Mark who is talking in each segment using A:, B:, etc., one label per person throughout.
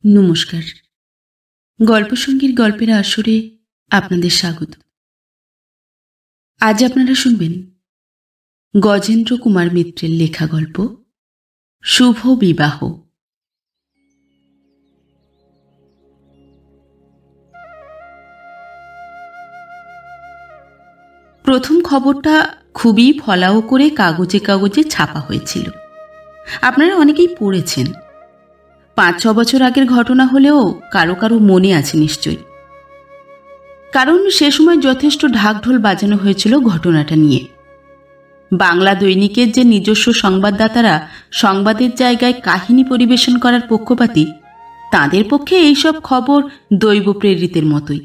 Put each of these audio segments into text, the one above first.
A: নমস্কার। গল্পসঙ্গীর গল্পের আসরে আপনাদের স্বাগত। আজ আপনারা শুনবেন গজেন্দ্র কুমার মিত্রের লেখা গল্প শুভ বিবাহ। প্রথম খবরটা খুবই ফলাও করে কাগজে কাগজে ছাপা হয়েছিল। আপনারা অনেকেই পড়েছেন। ৫-৬ বছর আগের ঘটনা হলেও কারো কারো মনে আছে নিশ্চয়ই। কারণ সে সময় যথেষ্ট ঢাকঢোল বাজানো হয়েছিল ঘটনাটা নিয়ে। বাংলা দৈনিকের যে নিজস্ব সংবাদদাতারা সংবাদের জায়গায় কাহিনী পরিবেশন করার পক্ষপাতী, তাদের পক্ষে এইসব খবর দৈব প্রেরিতের মতোই।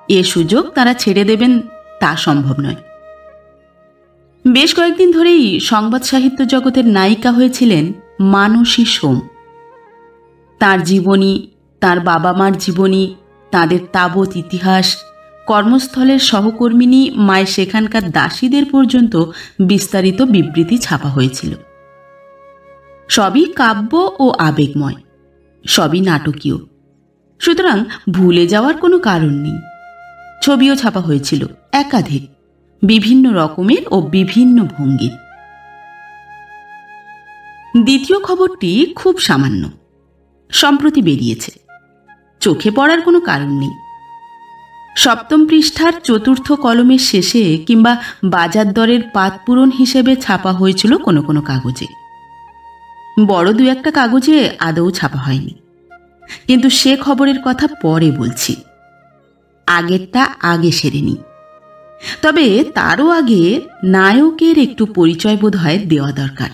A: এ সুযোগ তারা ছেড়ে দেবেন তা সম্ভব নয়। বেশ কয়েকদিন ধরেই সংবাদ সাহিত্য জগতের নায়িকা হয়েছিলেন মানসী সোম। তাঁর জীবনী, তাঁর বাবা মার জীবনী, তাঁদের তাবৎ ইতিহাস, কর্মস্থলের সহকর্মিনী মায়ের সেখানকার দাসীদের পর্যন্ত বিস্তারিত বিবৃতি ছাপা হয়েছিল। সবই কাব্য ও আবেগময়, সবই নাটকীয়, সুতরাং ভুলে যাওয়ার কোনো কারণ নেই। ছবিও ছাপা হয়েছিল একাধিক, বিভিন্ন রকমের ও বিভিন্ন ভঙ্গির। দ্বিতীয় খবরটি খুব সামান্য, সম্প্রতি বেরিয়েছে, চোখে পড়ার কোনো কারণ নেই। ৭ম পৃষ্ঠার ৪র্থ কলমের শেষে কিংবা বাজার দরের পাতপূরণ হিসেবে ছাপা হয়েছিল কোনো কোনো কাগজে। বড় দু একটা কাগজে আদৌ ছাপা হয়নি, কিন্তু সে খবরের কথা পরে বলছি। আগেরটা আগে সেরে নি। তবে তারও আগে নায়কের একটু পরিচয় বোধ হয় দেওয়া দরকার।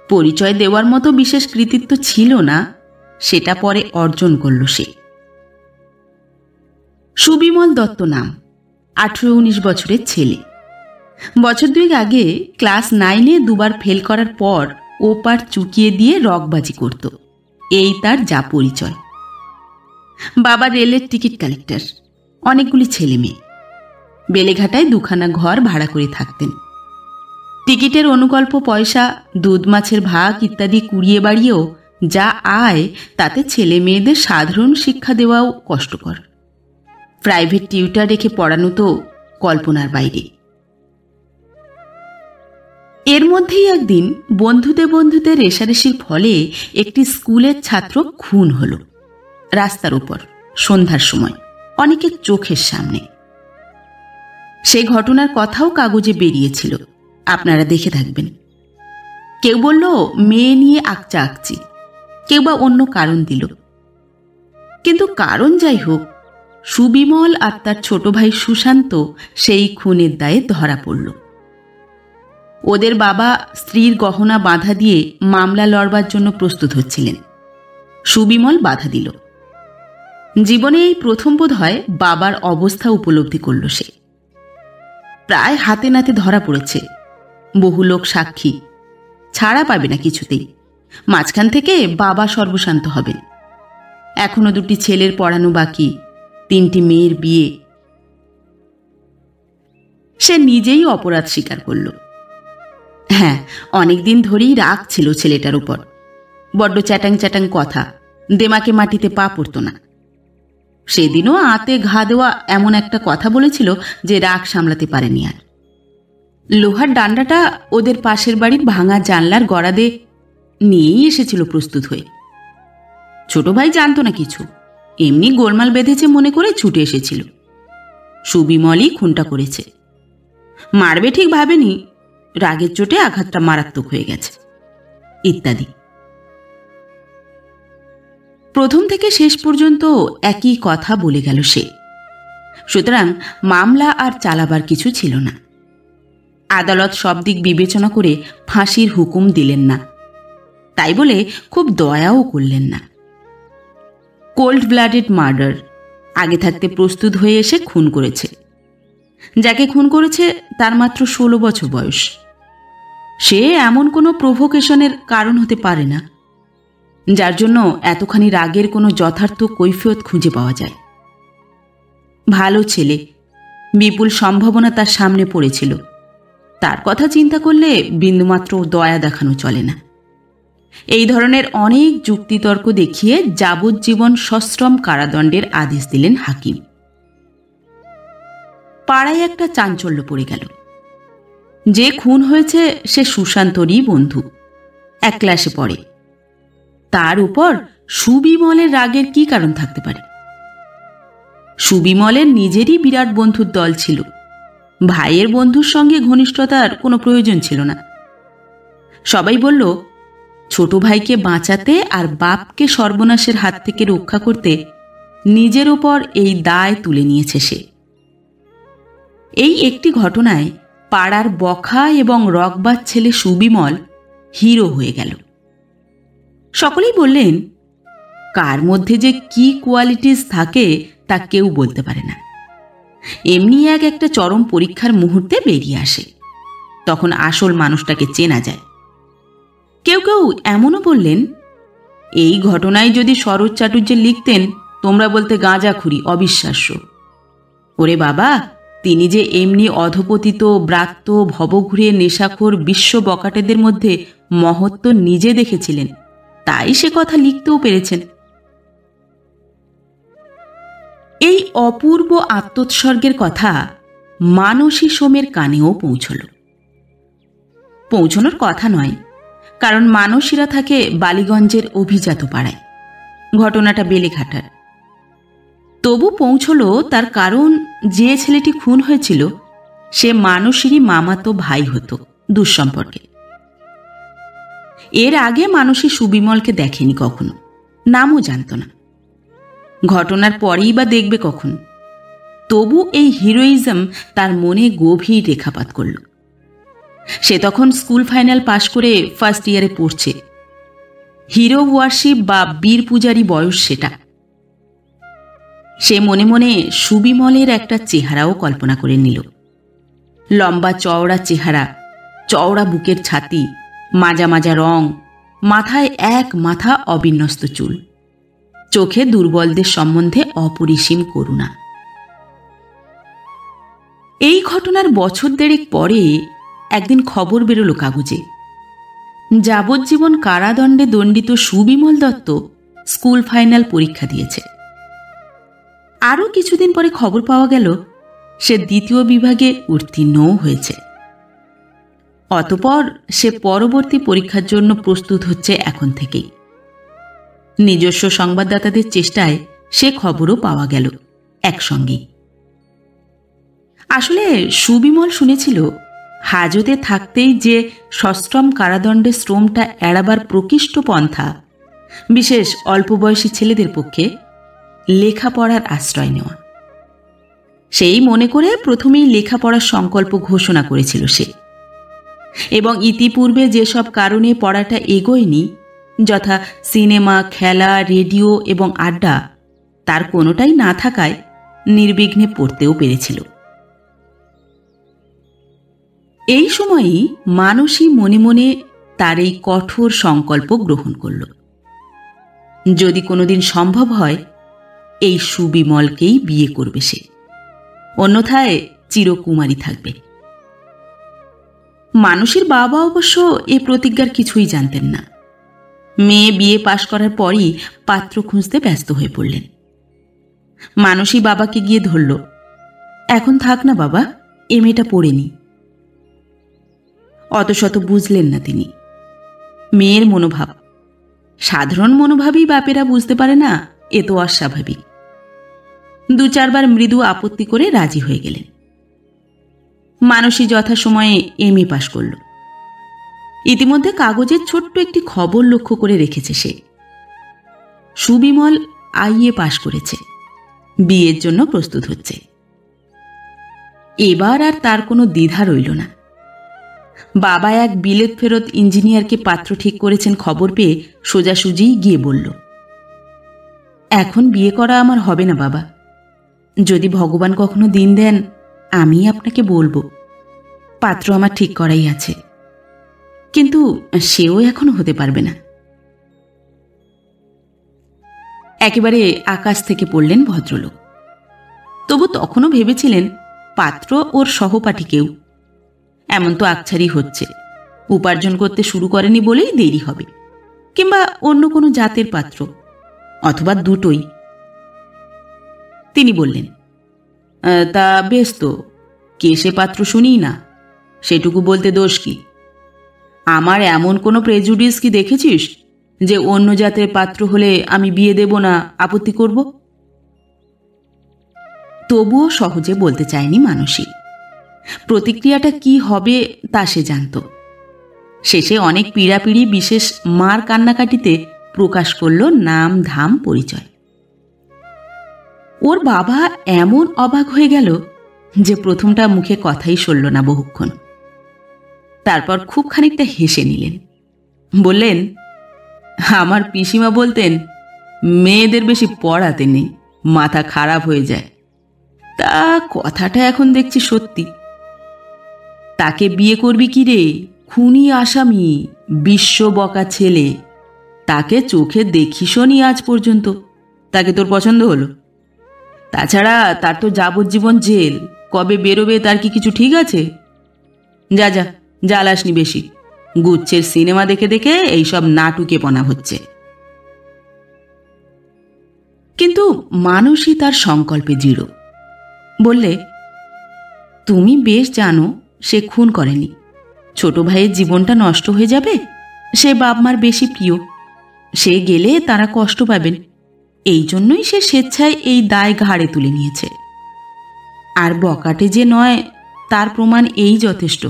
A: পরিচয় দেওয়ার মতো বিশেষ কৃতিত্ব ছিল না, সেটা পরে অর্জন করল সে। সুবিমল দত্ত নাম, ১৮-১৯ বছরের ছেলে। বছর দুয়েক আগে ক্লাস 9-এ দুবার ফেল করার পর ও পার চুকিয়ে দিয়ে রকবাজি করত, এই তার যা পরিচয়। বাবা রেলের টিকিট কালেক্টর, অনেকগুলি ছেলে মেয়ে। বেলেঘাটায় দুখানা ঘর ভাড়া করে থাকতেন। টিকিটের অনুকল্প পয়সা, দুধ মাছের ভাগ ইত্যাদি কুড়িয়ে বাড়িয়েও যা আয় তাতে ছেলে মেয়েদের সাধারণ শিক্ষা দেওয়াও কষ্টকর। প্রাইভেট টিউটার রেখে পড়ানো তো কল্পনার বাইরে। এর মধ্যেই একদিন বন্ধুতে রেষারেষির ফলে একটি স্কুলের ছাত্র খুন হল, রাস্তার উপর, সন্ধ্যার সময়, অনেকের চোখের সামনে। সেই ঘটনার কথাও কাগজে বেরিয়েছিল, আপনারা দেখে থাকবেন। কেউ বলল মেয়ে নিয়ে আকচা আকচি, কেউ বা অন্য কারণ দিল। কিন্তু কারণ যাই হোক, সুবিমল আর তার ছোট ভাই সুশান্ত সেই খুনের দায়ে ধরা পড়ল। ওদের বাবা স্ত্রীর গহনা বাধা দিয়ে মামলা লড়বার জন্য প্রস্তুত হচ্ছিলেন। সুবিমল বাধা দিল। জীবনে এই প্রথম বোধ হয় বাবার অবস্থা উপলব্ধি করল সে। প্রায় হাতে নাতে ধরা পড়েছে, বহু লোক সাক্ষী, ছাড়া পাবে না কিছুতেই। মাঝখান থেকে বাবা সর্বশান্ত হবেন। এখনো 2টি ছেলের পড়ানো বাকি, 3টি মেয়ের বিয়ে। সে নিজেই অপরাধ স্বীকার করল। হ্যাঁ, অনেকদিন ধরেই রাগ ছিল ছেলেটার উপর। বড্ড চ্যাটাং চ্যাটাং কথা, দেমাকে মাটিতে পা পড়ত না। সেদিনও আতে ঘা দেওয়া এমন একটা কথা বলেছিল যে রাগ সামলাতে পারেনি আর। লোহার ডান্ডাটা ওদের পাশের বাড়ির ভাঙা জানলার গড়াদে নিয়েই এসেছিল প্রস্তুত হয়ে। ছোট ভাই জানতো না কিছু, এমনি গোলমাল বেঁধেছে মনে করে ছুটে এসেছিল। সুবিমলই খুনটা করেছে। মারবে ঠিক ভাবেনি, রাগের চোটে আঘাতটা মারাত্মক হয়ে গেছে, ইত্যাদি। প্রথম থেকে শেষ পর্যন্ত একই কথা বলে গেল সে। সুতরাং মামলা আর চালাবার কিছু ছিল না। আদালত সব দিক বিবেচনা করে ফাঁসির হুকুম দিলেন না, তাই বলে খুব দয়াও করলেন না। কোল্ড ব্লাডেড মার্ডার, আগে থাকতে প্রস্তুত হয়ে এসে খুন করেছে। যাকে খুন করেছে তার মাত্র 16 বছর বয়স। সে এমন কোনো প্রভোকেশনের কারণ হতে পারে না যার জন্য এতখানি রাগের কোনো যথার্থ কৈফিয়ত খুঁজে পাওয়া যায়। ভালো ছেলে, বিপুল সম্ভাবনা তার সামনে পড়েছিল। তার কথা চিন্তা করলে বিন্দুমাত্র দয়া দেখানো চলে না। এই ধরনের অনেক যুক্তিতর্ক দেখিয়ে যাবজ্জীবন সশ্রম কারাদণ্ডের আদেশ দিলেন হাকিম। পাড়ায় একটা চাঞ্চল্য পড়ে গেল। যে খুন হয়েছে সে সুশান্তরই বন্ধু, এক ক্লাসে পড়ে। তার উপর সুবিমলের রাগের কি কারণ থাকতে পারে? সুবিমলের নিজেরই বিরাট বন্ধুর দল ছিল, ভাইয়ের বন্ধুর সঙ্গে ঘনিষ্ঠতার কোনো প্রয়োজন ছিল না। সবাই বলল, ছোট ভাইকে বাঁচাতে আর বাপকে সর্বনাশের হাত থেকে রক্ষা করতে নিজের ওপর এই দায় তুলে নিয়েছে সে। এই একটি ঘটনায় পাড়ার বখা এবং রকবাজ ছেলে সুবিমল হিরো হয়ে গেল। সকলেই বললেন, কার মধ্যে যে কি কোয়ালিটিস থাকে তা কেউ বলতে পারে না। এমনি একটা চরম পরীক্ষার মুহূর্তে বেরিয়ে আসে, তখন আসল মানুষটাকে চেনা যায়। কেউ কেউ এমনও বললেন, এই ঘটনায় যদি শরৎ চাটুর্যে লিখতেন, তোমরা বলতে গাঁজাখুরি, অবিশ্বাস্য। ওরে বাবা, তিনি যে এমনি অধপতিত ব্রাত্য ভবঘুরে নেশাখোর বিশ্ব বকাটেদের মধ্যে মহত্ব নিজে দেখেছিলেন, তাই সে কথা লিখতেও পেরেছেন। এই অপূর্ব আত্মোৎসর্গের কথা মানসী সোমের কানেও পৌঁছনোর কথা নয়, কারণ মানসীরা থাকে বালিগঞ্জের অভিজাত পাড়ায়, ঘটনাটা বেলেঘাটার। তবু পৌঁছল তার কারণ, যে ছেলেটি খুন হয়েছিল সে মানসীরই মামাতো ভাই হতো দুঃসম্পর্কে। এর আগে মানসী সুবিমলকে দেখেনি কখনো, নামও জানত না। ঘটনার পরেই বা দেখবে কখন? তবু এই হিরোইজম তার মনে গভীর রেখাপাত করল। সে তখন স্কুল ফাইনাল পাশ করে ফার্স্ট ইয়ারে পড়ছে। হিরো ওয়ার্শিপ বা বীর পূজারী বয়স সেটা। সে মনে মনে সুবিমলের একটা চেহারাও কল্পনা করে নিল। লম্বা চওড়া চেহারা, চওড়া বুকের ছাতি, মাজা মাজা রং, মাথায় এক মাথা অবিন্যস্ত চুল, চোখে দুর্বলদের সম্বন্ধে অপরিসীম করুণা। এই ঘটনার বছর দেড়েক পরে একদিন খবর বেরোল কাগজে, যাবজ্জীবন কারাদণ্ডে দণ্ডিত সুবিমল দত্ত স্কুল ফাইনাল পরীক্ষা দিয়েছে। আরও কিছুদিন পরে খবর পাওয়া গেল সে দ্বিতীয় বিভাগে উত্তীর্ণও হয়েছে। অতঃপর সে পরবর্তী পরীক্ষার জন্য প্রস্তুত হচ্ছে এখন থেকেই। নিজস্ব সংবাদদাতাদের চেষ্টায় সে খবরও পাওয়া গেল একসঙ্গেই। আসলে সুবিমল শুনেছিল, হাজতে থাকতেই যে সশ্রম কারাদণ্ডের শ্রমটা এড়াবার প্রকৃষ্ট পন্থা, বিশেষ অল্প বয়সী ছেলেদের পক্ষে লেখাপড়ার আশ্রয় নেওয়া। সেই মনে করে প্রথমেই লেখাপড়ার সংকল্প ঘোষণা করেছিল সে, এবং ইতিপূর্বে যেসব কারণে পড়াটা এগোয়নি, যথা সিনেমা, খেলা, রেডিও এবং আড্ডা, তার কোনোটাই না থাকায় নির্বিঘ্নে পড়তেও পেরেছিল। এই সময়ই মানসী মনে মনে তার এই কঠোর সংকল্প গ্রহণ করল। যদি কোনোদিন সম্ভব হয়, এই সুবিমলকেই বিয়ে করবে সে, অন্যথায় চিরকুমারী থাকবে। মানসীর বাবা অবশ্য এ প্রতিজ্ঞার কিছুই জানতেন না। মেয়ে বিয়ে পাশ করার পরই পাত্র খুঁজতে ব্যস্ত হয়ে পড়লেন। মানসী বাবাকে গিয়ে ধরল, এখন থাক না বাবা, এ মেয়েটা পড়েনি। অত শত বুঝলেন না তিনি। মেয়ের মনোভাব, সাধারণ মনোভাবই বাপেরা বুঝতে পারে না, এ তো অস্বাভাবিক। দু চারবার মৃদু আপত্তি করে রাজি হয়ে গেলেন। মানসী যথাসময়ে এমএ পাশ করল। ইতিমধ্যে কাগজের ছোট্ট একটি খবর লক্ষ্য করে রেখেছে সে, সুবিমল আইএ পাশ করেছে, বিয়ের জন্য প্রস্তুত হচ্ছে। এবার আর তার কোনো দ্বিধা রইল না। বাবা এক বিলেত ফেরত ইঞ্জিনিয়ারকে পাত্র ঠিক করেছেন খবর পেয়ে সোজাসুজিই গিয়ে বলল, এখন বিয়ে করা আমার হবে না বাবা, যদি ভগবান কখনো দিন দেন আমি আপনাকে বলবো। পাত্র আমার ঠিক করাই আছে, কিন্তু সেও এখনো হতে পারবে না। একেবারে আকাশ থেকে পড়লেন ভদ্রলোক। তবু তখনও ভেবেছিলেন পাত্র ওর সহপাঠী কেউ। এমন তো আকছারি হচ্ছে, উপার্জন করতে শুরু করেনি বলেই দেরি হবে, কিংবা অন্য কোনো জাতের পাত্র, অথবা দুটোই। তিনি বললেন, তা বেশ তো, কে সে পাত্র শুনি না, সেটুকু বলতে দোষ কি? আমার এমন কোনো প্রেজুডিস কি দেখেছিস যে অন্য জাতের পাত্র হলে আমি বিয়ে দেব না, আপত্তি করব? তবুও সহজে বলতে চায়নি মানসী। প্রতিক্রিয়াটা কি হবে তা সে জানত। শেষে অনেক পীড়াপিড়ি বিশেষ মার কান্নাকাটিতে প্রকাশ করল নাম, ধাম, পরিচয়। ওর বাবা এমন অবাক হয়ে গেল যে প্রথমটা মুখে কথাই সরল না বহুক্ষণ। তারপর খুব খানিকটা হেসে নিলেন, বললেন, আমার পিসিমা বলতেন, মেয়েদের বেশি পড়াতে নেই, মাথা খারাপ হয়ে যায়। তা কথাটা এখন দেখছি সত্যি। তাকে বিয়ে করবি কি রে? খুনি আসামি, বিশ্ব বকা ছেলে। তাকে চোখে দেখিসনি আজ পর্যন্ত। তাকে তোর পছন্দ হলো? তাছাড়া তার তো যাবজ্জীবন জেল, কবে বেরোবে তার কি কিছু ঠিক আছে? যা যা, জ্বালাসনি বেশি। গুচ্ছের সিনেমা দেখে দেখে এইসব নাটুকেপনা হচ্ছে। কিন্তু মানুষই তার সংকল্পে দৃঢ়। বললে, তুমি বেশ জানো সে খুন করেনি। ছোট ভাইয়ের জীবনটা নষ্ট হয়ে যাবে, সে বাপ মার বেশি প্রিয়। সে গেলে তারা কষ্ট পাবেন, এই জন্যই সে স্বেচ্ছায় এই দায় ঘাড়ে তুলে নিয়েছে। আর বকাটে যে নয় তার প্রমাণ এই যথেষ্ট।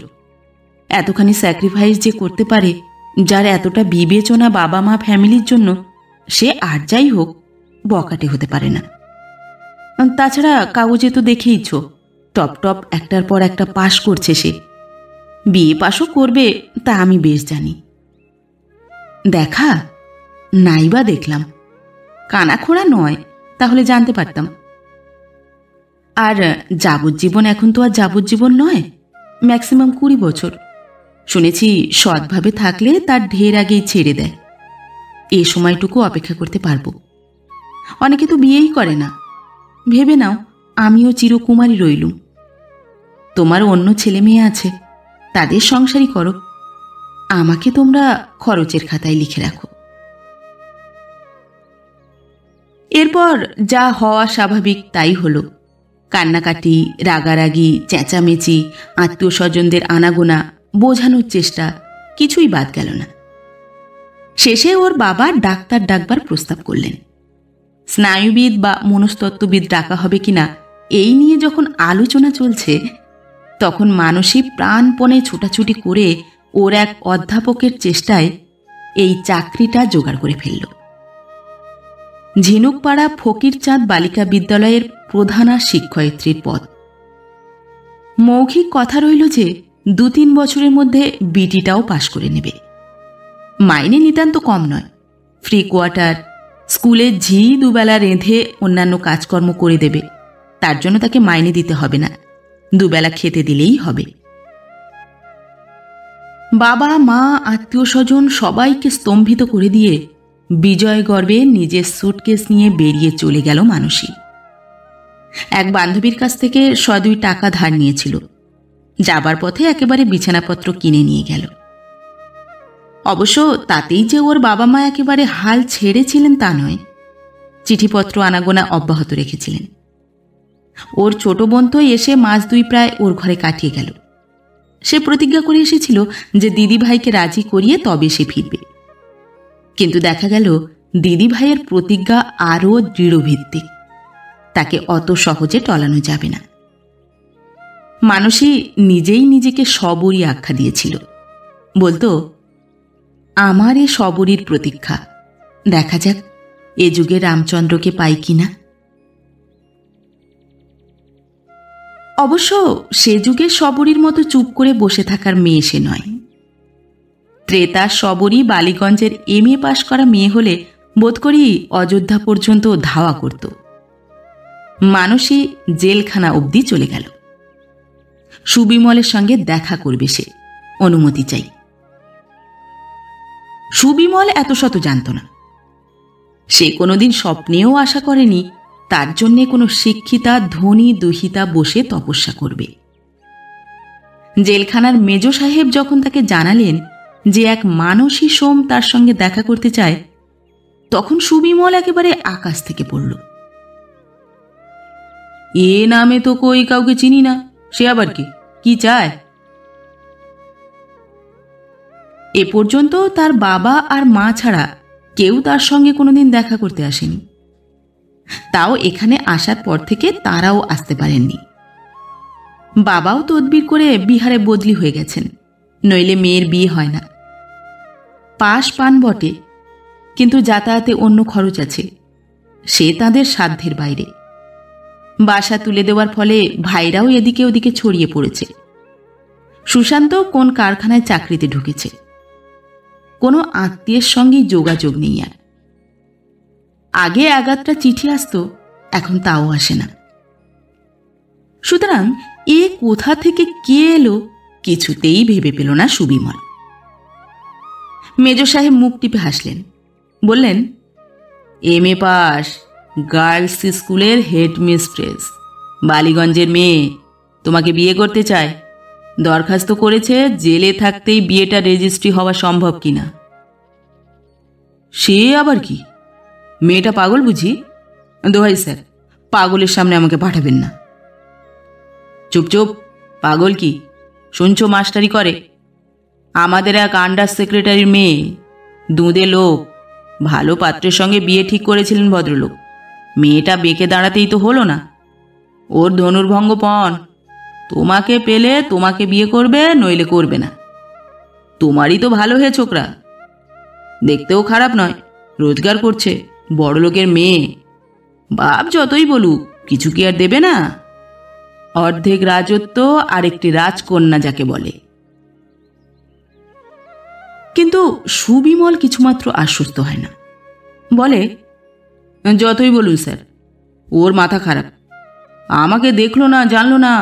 A: এতখানি স্যাক্রিফাইস যে করতে পারে, যার এতটা বিবেচনা বাবা মা ফ্যামিলির জন্য, সে আর যাই হোক বকাটে হতে পারে না। তাছাড়া কাগজে তো দেখেইছ, টপ টপ একটার পর একটা পাশ করছে সে। বিয়ে পাশও করবে তা আমি বেশ জানি। দেখা নাইবা দেখলাম, কানাখোড়া নয়, তাহলে জানতে পারতাম। আর যাবজ্জীবন এখন তো আর যাবজ্জীবন নয়, ম্যাক্সিমাম 20 বছর। শুনেছি সৎভাবে থাকলে তার ঢের আগেই ছেড়ে দেয়। এ সময়টুকু অপেক্ষা করতে পারবো। অনেকে তো বিয়েই করে না। ভেবে নাও আমিও চিরকুমারী রইলুম। তোমার অন্য ছেলে মেয়ে আছে, তাদের সংসারই করো। আমাকে তোমরা খরচের খাতায় লিখে রাখো। এরপর যা হওয়া স্বাভাবিক তাই হলো। কান্নাকাটি, রাগারাগি, চেঁচামেচি, আত্মীয় স্বজনদের আনাগোনা, বোঝানোর চেষ্টা, কিছুই বাদ গেল না। শেষে ওর বাবা ডাক্তার ডাকবার প্রস্তাব করলেন। স্নায়ুবিদ বা মনস্তত্ত্ববিদ ডাকা হবে কিনা এই নিয়ে যখন আলোচনা চলছে, তখন মানসী প্রাণপণে ছোটাছুটি করে ওর এক অধ্যাপকের চেষ্টায় এই চাকরিটা জোগাড় করে ফেলল। ঝিনুকপাড়া ফকিরচাঁদ বালিকা বিদ্যালয়ের প্রধানা শিক্ষয়িত্রীর পদ। মৌখিক কথা রইল যে 2-3 বছরের মধ্যে বিটিটাও পাশ করে নেবে। মাইনে নিতান্ত কম নয়, ফ্রি কোয়ার্টার, স্কুলে ঝি দুবেলা রেঁধে অন্যান্য কাজকর্ম করে দেবে। তার জন্য তাকে মাইনে দিতে হবে না, দুবেলা খেতে দিলেই হবে। বাবা মা আত্মীয় স্বজন সবাইকে স্তম্ভিত করে দিয়ে বিজয় গর্বে নিজের সুটকেস নিয়ে বেরিয়ে চলে গেল মানসী। এক বান্ধবীর কাছ থেকে 100-2 টাকা ধার নিয়েছিল। যাবার পথে একেবারে বিছানাপত্র কিনে নিয়ে গেল। অবশ্য তাতেই যে ওর বাবা মা একেবারে হাল ছেড়েছিলেন তা নয়, চিঠিপত্র আনাগোনা অব্যাহত রেখেছিলেন। ওর ছোট বোন তো এসে মাস 2 প্রায় ওর ঘরে কাটিয়ে গেল। সে প্রতিজ্ঞা করে এসেছিল যে দিদিভাইকে রাজি করিয়ে তবে সে ফিরবে। কিন্তু দেখা গেল দিদিভাইয়ের প্রতিজ্ঞা আরও দৃঢ়ভিত্তিক, তাকে অত সহজে টলানো যাবে না। মানসী নিজেই নিজেকে সবরী আখ্যা দিয়েছিল। বলতো, আমার এ সবরীর প্রতীক্ষা, দেখা যাক এ যুগে রামচন্দ্রকে পাই কিনা। অবশ্য সে যুগে সবরীর মতো চুপ করে বসে থাকার মেয়ে সে নয়। ত্রেতার সবরী বালিগঞ্জের MA পাশ করা মেয়ে হলে বোধ করি অযোধ্যা পর্যন্ত ধাওয়া করত। মানসী জেলখানা অবধি চলে গেল। সুবিমলের সঙ্গে দেখা করবে সে, অনুমতি চাই। সুবিমল এত শত জানত না। সে কোনোদিন স্বপ্নেও আশা করেনি তার জন্যে কোনো শিক্ষিতা ধনী দুহিতা বসে তপস্যা করবে। জেলখানার মেজ সাহেব যখন তাকে জানালেন যে এক মানসী সোম তার সঙ্গে দেখা করতে চায়, তখন সুবিমল একেবারে আকাশ থেকে পড়ল। এ নামে তো কই কাউকে চিনি না, সে আবার কি চায়? এ পর্যন্ত তার বাবা আর মা ছাড়া কেউ তার সঙ্গে কোনোদিন দেখা করতে আসেনি। তাও এখানে আসার পর থেকে তারাও আসতে পারেননি। বাবাও তদবির করে বিহারে বদলি হয়ে গেছেন, নইলে মেয়ের বিয়ে হয় না। পাশ পান বটে, কিন্তু যাতায়াতে অন্য খরচ আছে, সে তাদের সাধ্যের বাইরে। বাসা তুলে দেওয়ার ফলে ভাইরাও এদিকে ওদিকে ছড়িয়ে পড়েছে। সুশান্ত কোন কারখানায় চাকরিতে ঢুকেছে, কোনো আত্মীয়ের সঙ্গেই যোগাযোগ নেই আর। আগে এগাত্রা চিঠি আসতো, এখন তাও আসে না। সুতরাং এ কোথা থেকে কে এলো কিছুতেই ভেবে পেল না সুবিমল। মেজ সাহেব মুখ টিপে হাসলেন, বললেন, এম.এ. পাস, গার্লস স্কুলের হেডমিস্ট্রেস, বালিগঞ্জের মেয়ে, তোমাকে বিয়ে করতে চায়। দরখাস্ত করেছে জেলে থাকতেই বিয়েটা রেজিস্ট্রি হওয়া সম্ভব কিনা। সে আবার কি? মেয়েটা পাগল বুঝি? দোহাই স্যার, পাগলের সামনে আমাকে পাঠাবেন না। চুপ চুপ, পাগল কি? শুনছো মাস্টারি করে? আমাদের এক আন্ডার সেক্রেটারির মেয়ে, দুঁদে লোক, ভালো পাত্রের সঙ্গে বিয়ে ঠিক করেছিলেন ভদ্রলোক। মেয়েটা বেঁকে দাঁড়াতেই তো হলো না। ওর ধনুর্ভঙ্গ পণ, তোমাকে পেলে তোমাকে বিয়ে করবে, নইলে করবে না। তোমারই তো ভালো হয়ে ছোকরা, দেখতেও খারাপ নয়, রোজগার করছে, বড় লোকের মেয়ে। বাপ যতই বলুক, কিছু কি আর দেবে না? অর্ধেক রাজত্ব আর একটি রাজকন্যা যাকে বলে। কিন্তু সুবিমল কিছুমাত্র আশ্বস্ত হয় না। বলে, যতই বলুন স্যার, ওর মাথা খারাপ। আমাকে দেখলো না, জানলো না,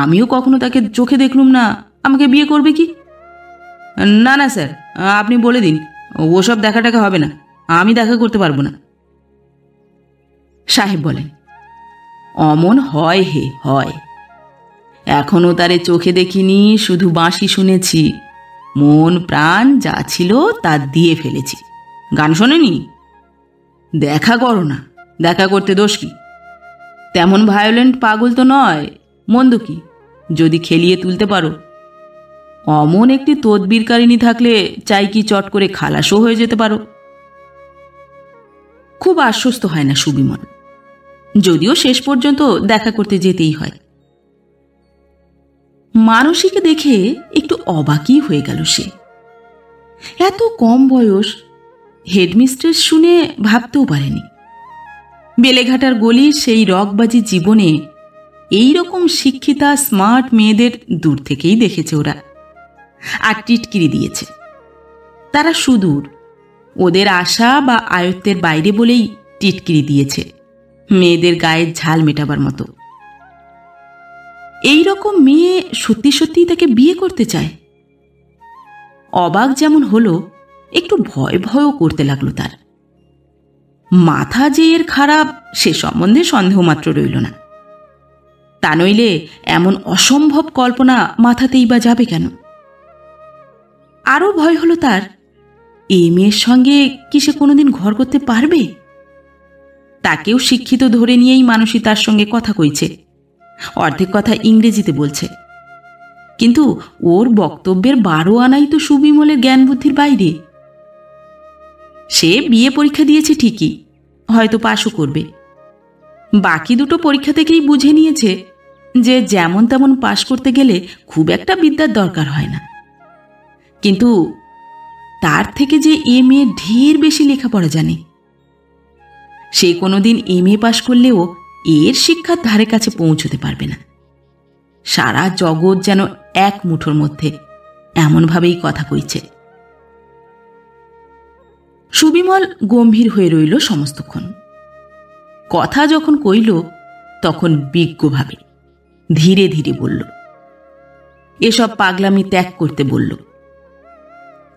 A: আমিও কখনো তাকে চোখে দেখলুম না, আমাকে বিয়ে করবে কি? না না স্যার, আপনি বলে দিন, ওসব দেখা টাকা হবে না, আমি দেখা করতে পারবো না। সাহেব বলেন, অমন হয় হে হয়। এখনো তারে চোখে দেখিনি, শুধু বাঁশি শুনেছি। মন প্রাণ যা ছিল তা দিয়ে ফেলেছি। গান শোনেনি? দেখা করো না, দেখা করতে দোষ কি? তেমন ভায়োলেন্ট পাগল তো নয়, মন্দ কি যদি খেলিয়ে তুলতে পারো। অমন একটি তদবিরকারিণী থাকলে চাই কি চট করে খালাসও হয়ে যেতে পারো। খুব আশ্বস্ত হয় না সুবিমল, যদিও শেষ পর্যন্ত দেখা করতে যেতেই হয়। মানসীকে দেখে একটু অবাকই হয়ে গেল সে। এত কম বয়স, হেডমিস্ট্রেস শুনে ভাবতেও পারেনি। বেলেঘাটার গলির সেই রকবাজি জীবনে এই রকম শিক্ষিতা স্মার্ট মেয়েদের দূর থেকেই দেখেছে ওরা, আর টিটকিরি দিয়েছে। তারা সুদূর, ওদের আশা বা আয়ত্তের বাইরে বলেই টিটকিরি দিয়েছে, মেয়েদের গায়ের ঝাল মেটাবার মতো। এই রকম মেয়ে সত্যি সত্যি তাকে বিয়ে করতে চায়। অবাক যেমন হলো, একটু ভয় ভয়ও করতে লাগলো তার। মাথা যে এর খারাপ সে সম্বন্ধে সন্দেহ মাত্র রইল না। তা নইলে এমন অসম্ভব কল্পনা মাথাতেই বা যাবে কেন? আরও ভয় হলো তার, এই মেয়ের সঙ্গে কি সে কোনোদিন ঘর করতে পারবে? তাকেও শিক্ষিত ধরে নিয়েই মানসী তার সঙ্গে কথা কইছে, অর্ধেক কথা ইংরেজিতে বলছে। কিন্তু ওর বক্তব্যের 12 আনাই তো সুবিমলের জ্ঞান বুদ্ধির বাইরে। সে বিয়ে পরীক্ষা দিয়েছে ঠিকই, হয়তো পাশও করবে। বাকি দুটো পরীক্ষা থেকেই বুঝে নিয়েছে যে যেমন তেমন পাশ করতে গেলে খুব একটা বিদ্যার দরকার হয় না। কিন্তু তার থেকে যে এম.এ. ঢের বেশি লেখাপড়া জানে। সে কোনোদিন এম.এ. পাশ করলেও এর শিক্ষার ধারে কাছে পৌঁছতে পারবে না। সারা জগৎ যেন এক মুঠোর মধ্যে, এমনভাবেই কথা কইছে। সুবিমল গম্ভীর হয়ে রইল সমস্তক্ষণ। কথা যখন কইল তখন বিজ্ঞভাবে ধীরে ধীরে বলল, এসব পাগলামি ত্যাগ করতে বলল।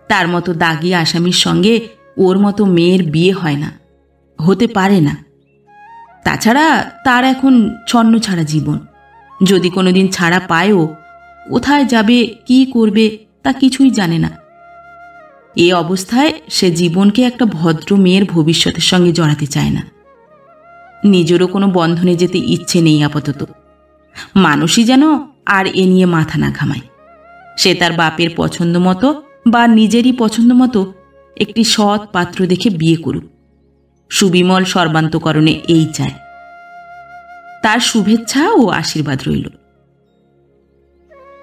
A: তার মতো দাগি আসামির সঙ্গে ওর মতো মেয়ের বিয়ে হয় না, হতে পারে না। তাছাড়া তার এখন ছন্ন ছাড়া জীবন। যদি কোনোদিন ছাড়া পায়ও, কোথায় যাবে কি করবে তা কিছুই জানে না। এ অবস্থায় সে জীবনকে একটা ভদ্র মেয়ের ভবিষ্যতের সঙ্গে জড়াতে চায় না। নিজেরও কোনো বন্ধনে যেতে ইচ্ছে নেই আপাতত। মানুষই যেন আর এ নিয়ে মাথা না ঘামায়। সে তার বাপের পছন্দ মতো বা নিজেরই পছন্দ মতো একটি সৎ পাত্র দেখে বিয়ে করুক। সুবিমল সর্বান্তকরণে এই চায়। তার শুভেচ্ছা ও আশীর্বাদ রইল।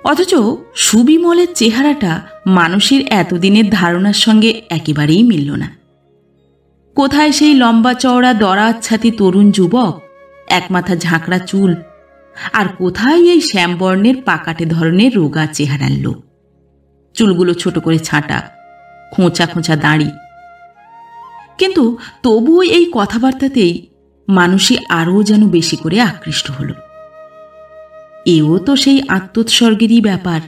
A: অথচ সুবিমলের চেহারাটা মানুষের এতদিনের ধারণার সঙ্গে একেবারেই মিলল না। কোথায় সেই লম্বা চওড়া দরাচ্ছাতি তরুণ যুবক, একমাথা ঝাঁকড়া চুল, আর কোথায় এই শ্যামবর্ণের পাকাটে ধরনের রোগা চেহারার লোক, চুলগুলো ছোট করে ছাঁটা, খোঁচা খোঁচা দাড়ি। কিন্তু তবুও এই কথাবার্তাতেই মানুষই আরও যেন বেশি করে আকৃষ্ট হল। এও তো সেই আত্মোৎসর্গেরই ব্যাপার।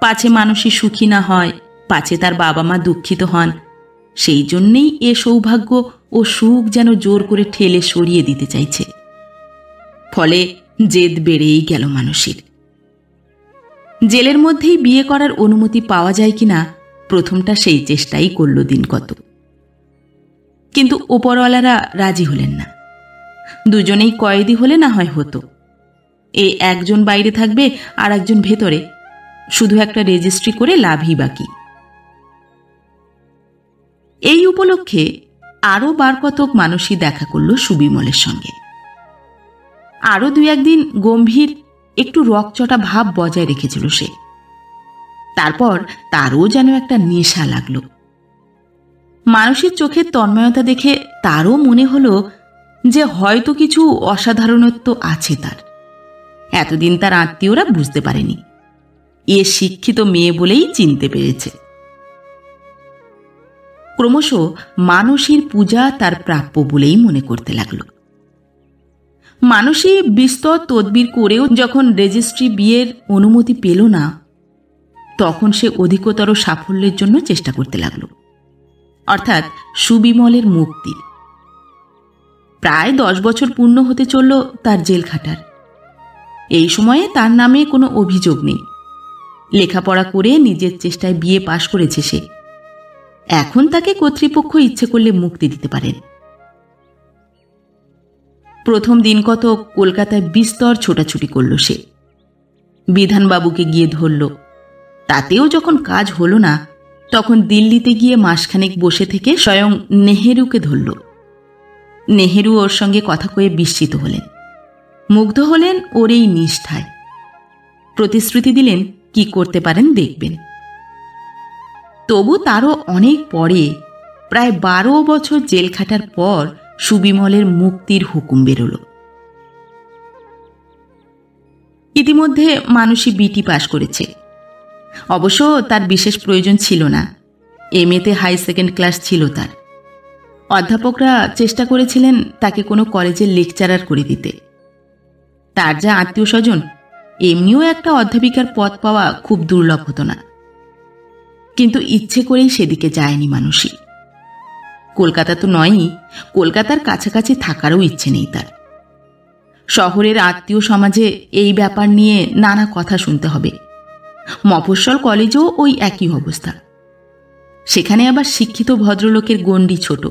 A: পাছে মানুষই সুখী না হয়, পাছে তার বাবা মা দুঃখিত হন, সেই জন্যেই এ সৌভাগ্য ও সুখ যেন জোর করে ঠেলে সরিয়ে দিতে চাইছে। ফলে জেদ বেড়েই গেল মানুষের। জেলের মধ্যেই বিয়ে করার অনুমতি পাওয়া যায় কিনা প্রথমটা সেই চেষ্টাই করল দিন কত। কিন্তু ওপরওয়ালারা রাজি হলেন না। দুজনেই কয়েদি হলে না হয় হতো। এই একজন বাইরে থাকবে আর একজন ভেতরে, শুধু একটা রেজিস্ট্রি করে লাভই বাকি। এই উপলক্ষে আরও বার কতক মানুষই দেখা করল সুবিমলের সঙ্গে। আরও দু একদিন গম্ভীর, একটু রকচটা ভাব বজায় রেখেছিল সে। তারপর তারও যেন একটা নেশা লাগলো। মানুষের চোখের তন্ময়তা দেখে তারও মনে হলো যে হয়তো কিছু অসাধারণত্ব আছে তার। এতদিন তার আত্মীয়রা বুঝতে পারেনি। এ শিক্ষিত মেয়ে বলেই চিনতে পেরেছে। ক্রমশ মানসীর পূজা তার প্রাপ্য বলেই মনে করতে লাগল। মানসী বিস্তর তদবির করেও যখন রেজিস্ট্রি বিয়ের অনুমতি পেল না, তখন সে অধিকতর সাফল্যের জন্য চেষ্টা করতে লাগল, অর্থাৎ সুবিমলের মুক্তি। প্রায় 10 বছর পূর্ণ হতে চলল তার জেল খাটার। এই সময়ে তার নামে কোনো অভিযোগ নেই। লেখাপড়া করে নিজের চেষ্টায় বিয়ে পাশ করেছে সে। এখন তাকে কর্তৃপক্ষ ইচ্ছে করলে মুক্তি দিতে পারেন। প্রথম দিন কত কলকাতায় বিস্তর ছোটাছুটি করল সে। বিধানবাবুকে গিয়ে ধরল। তাতেও যখন কাজ হলো না, তখন দিল্লিতে গিয়ে মাসখানেক বসে থেকে স্বয়ং নেহেরুকে ধরল। নেহেরু ওর সঙ্গে কথা কয়ে বিস্মিত হলেন, মুগ্ধ হলেন ওর এই নিষ্ঠায়। প্রতিশ্রুতি দিলেন কি করতে পারেন দেখবেন। তবু তারও অনেক পরে, প্রায় 12 বছর জেল খাটার পর সুবিমলের মুক্তির হুকুম বেরোল। ইতিমধ্যে মানুষই বিটি পাশ করেছে। অবশ্য তার বিশেষ প্রয়োজন ছিল না। এমএতে হাই সেকেন্ড ক্লাস ছিল তার। অধ্যাপকরা চেষ্টা করেছিলেন তাকে কোনো কলেজের লেকচারার করে দিতে। তার যা আত্মীয় স্বজন, এমনিও একটা অধ্যাপিকার পদ পাওয়া খুব দুর্লভ হতো না। কিন্তু ইচ্ছে করেই সেদিকে যায়নি মানুষই। কলকাতা তো নয়ই, কলকাতার কাছাকাছি থাকারও ইচ্ছে নেই তার। শহরের আত্মীয় সমাজে এই ব্যাপার নিয়ে নানা কথা শুনতে হবে। মফস্বল কলেজেও ওই একই অবস্থা। সেখানে আবার শিক্ষিত ভদ্রলোকের গণ্ডি ছোট,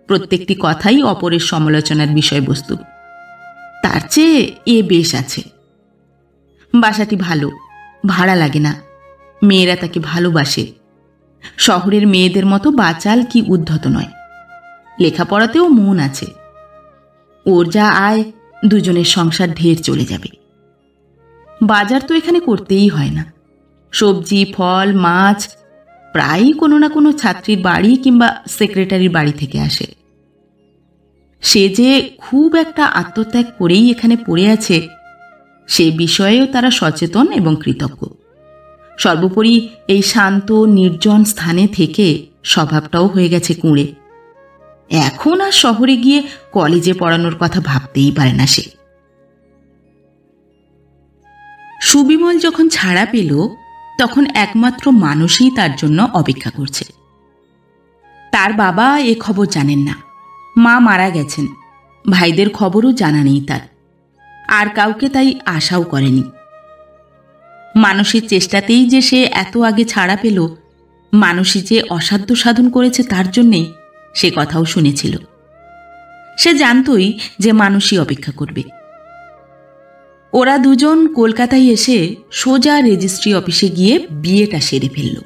A: প্রত্যেকটি কথাই অপরের সমালোচনার বিষয়বস্তু। তার চেয়ে এ বেশ আছে। বাসাটি ভালো, ভাড়া লাগে না, মেয়েরা তাকে ভালোবাসে। শহরের মেয়েদের মতো বাচাল কি উদ্ধত নয়। লেখাপড়াতেও মন আছে। ওর যা আয়, দুজনের সংসার ঢের চলে যাবে। বাজার তো এখানে করতেই হয় না। সবজি, ফল, মাছ প্রায়ই কোনো না কোনো ছাত্রীর বাড়ি কিংবা সেক্রেটারির বাড়ি থেকে আসে। সে যে খুব একটা আত্মত্যাগ করেই এখানে পড়ে আছে, সে বিষয়েও তারা সচেতন এবং কৃতজ্ঞ। সর্বোপরি এই শান্ত নির্জন স্থানে থেকে স্বভাবটাও হয়ে গেছে কুঁড়ে। এখন আর শহরে গিয়ে কলেজে পড়ানোর কথা ভাবতেই পারে না সে। সুবিমল যখন ছাড়া পেল, তখন একমাত্র মানুষই তার জন্য অপেক্ষা করছে। তার বাবা এ খবর জানেন না। মা মারা গেছেন, ভাইদের খবরও জানা নেই তার। আর কাউকে তাই আশাও করেনি। মানুষের চেষ্টাতেই যে সে এত আগে ছাড়া পেল, মানসী যে অসাধ্য সাধন করেছে তার জন্যেই সে কথাও শুনেছিল। সে জানতই যে মানসী অপেক্ষা করবে। ওরা দুজন কলকাতায় এসে সোজা রেজিস্ট্রি অফিসে গিয়ে বিয়েটা সেরে ফেলল।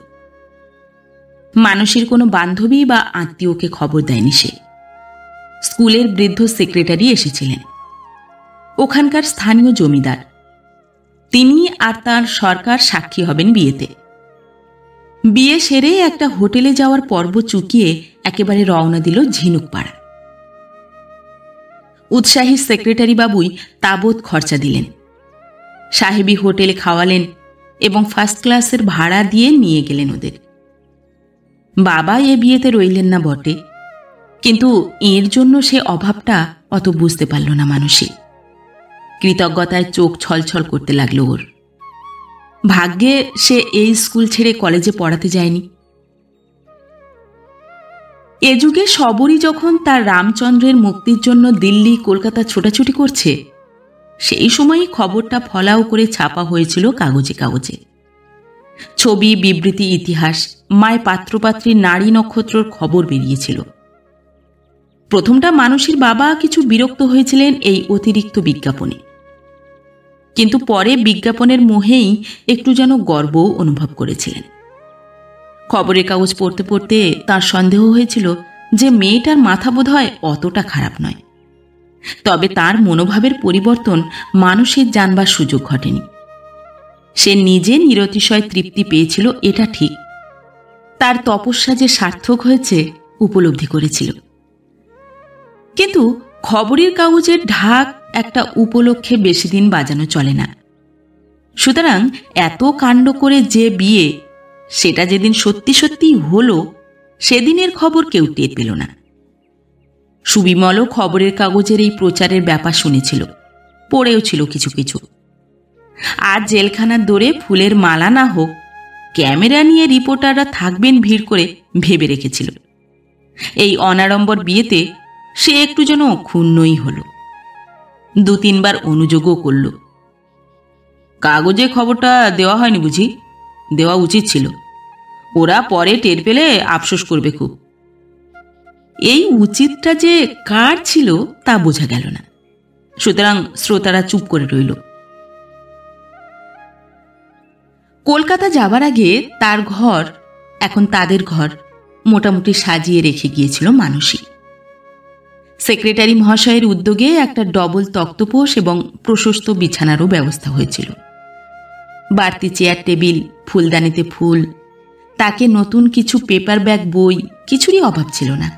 A: মানসীর কোনো বান্ধবী বা আত্মীয়কে খবর দেয়নি সে। স্কুলের বৃদ্ধ সেক্রেটারি এসেছিলেন, ওখানকার স্থানীয় জমিদার। তিনি আর তার সরকার সাক্ষী হবেন বিয়েতে। বিয়ে সেরে একটা হোটেলে যাওয়ার পর্ব চুকিয়ে একেবারে রওনা দিল ঝিনুকপাড়া। উৎসাহী সেক্রেটারি বাবুই তাবৎ খরচা দিলেন। সাহেবী হোটেলে খাওয়ালেন এবং ফার্স্ট ক্লাসের ভাড়া দিয়ে নিয়ে গেলেন ওদের। বাবা এ বিয়েতে রইলেন না বটে, কিন্তু এর জন্য সে অভাবটা অত বুঝতে পারল না মানসী। কৃতজ্ঞতায় চোখ ছলছল করতে লাগলো ওর। ভাগ্যে সে এই স্কুল ছেড়ে কলেজে পড়াতে যায়নি। এ যুগে সবরই যখন তার রামচন্দ্রের মুক্তির জন্য দিল্লি কলকাতা ছোটাছুটি করছে, সেই সময়ই খবরটা ফলাও করে ছাপা হয়েছিল কাগজে কাগজে। ছবি, বিবৃতি, ইতিহাস, মায় পাত্রপাত্রীর নারী নক্ষত্রর খবর বেরিয়েছিল। প্রথমটা মানসীর বাবা কিছু বিরক্ত হয়েছিলেন এই অতিরিক্ত বিজ্ঞাপনে, কিন্তু পরে বিজ্ঞাপনের মোহেই একটু যেন গর্বও অনুভব করেছিলেন। খবরের কাগজ পড়তে পড়তে তার সন্দেহ হয়েছিল যে মেয়েটার মাথা বোধহয় অতটা খারাপ নয়। তবে তার মনোভাবের পরিবর্তন মানুষের জানবার সুযোগ ঘটেনি। সে নিজে নিরতিশয় তৃপ্তি পেয়েছিল, এটা ঠিক। তার তপস্যা যে সার্থক হয়েছে উপলব্ধি করেছিল। কিন্তু খবরের কাগজের ঢাক একটা উপলক্ষে বেশি দিন বাজানো চলে না। সুতরাং এত কাণ্ড করে যে বিয়ে, সেটা যেদিন সত্যি সত্যি হলো, সেদিনের খবর কেউ টের পেল না। সুবিমলও খবরের কাগজের এই প্রচারের ব্যাপার শুনেছিল, পড়েও ছিল কিছু কিছু। আর জেলখানার দৌড়ে ফুলের মালা না হোক, ক্যামেরা নিয়ে রিপোর্টাররা থাকবেন ভিড় করে ভেবে রেখেছিল। এই অনাড়ম্বর বিয়েতে সে একটু যেন ক্ষুণ্ণই হল। 2-3 বার অনুযোগও করল। কাগজে খবরটা দেওয়া হয়নি বুঝি? দেওয়া উচিত ছিল। ওরা পরে টের পেলে আফসোস করবে খুব। এই উচিতটা যে কার ছিল তা বোঝা গেল না। সুতরাং শ্রোতারা চুপ করে রইল। কলকাতা যাবার আগে তার ঘর, এখন তাদের ঘর, মোটামুটি সাজিয়ে রেখে গিয়েছিল মানসী। সেক্রেটারি মহাশয়ের উদ্যোগে একটা ডবল তক্তপোষ এবং প্রশস্ত বিছানারও ব্যবস্থা হয়েছিল। বাড়তি চেয়ার টেবিল, ফুলদানিতে ফুল, তাকে নতুন কিছু পেপার ব্যাগ, বই, কিছুরই অভাব ছিল না।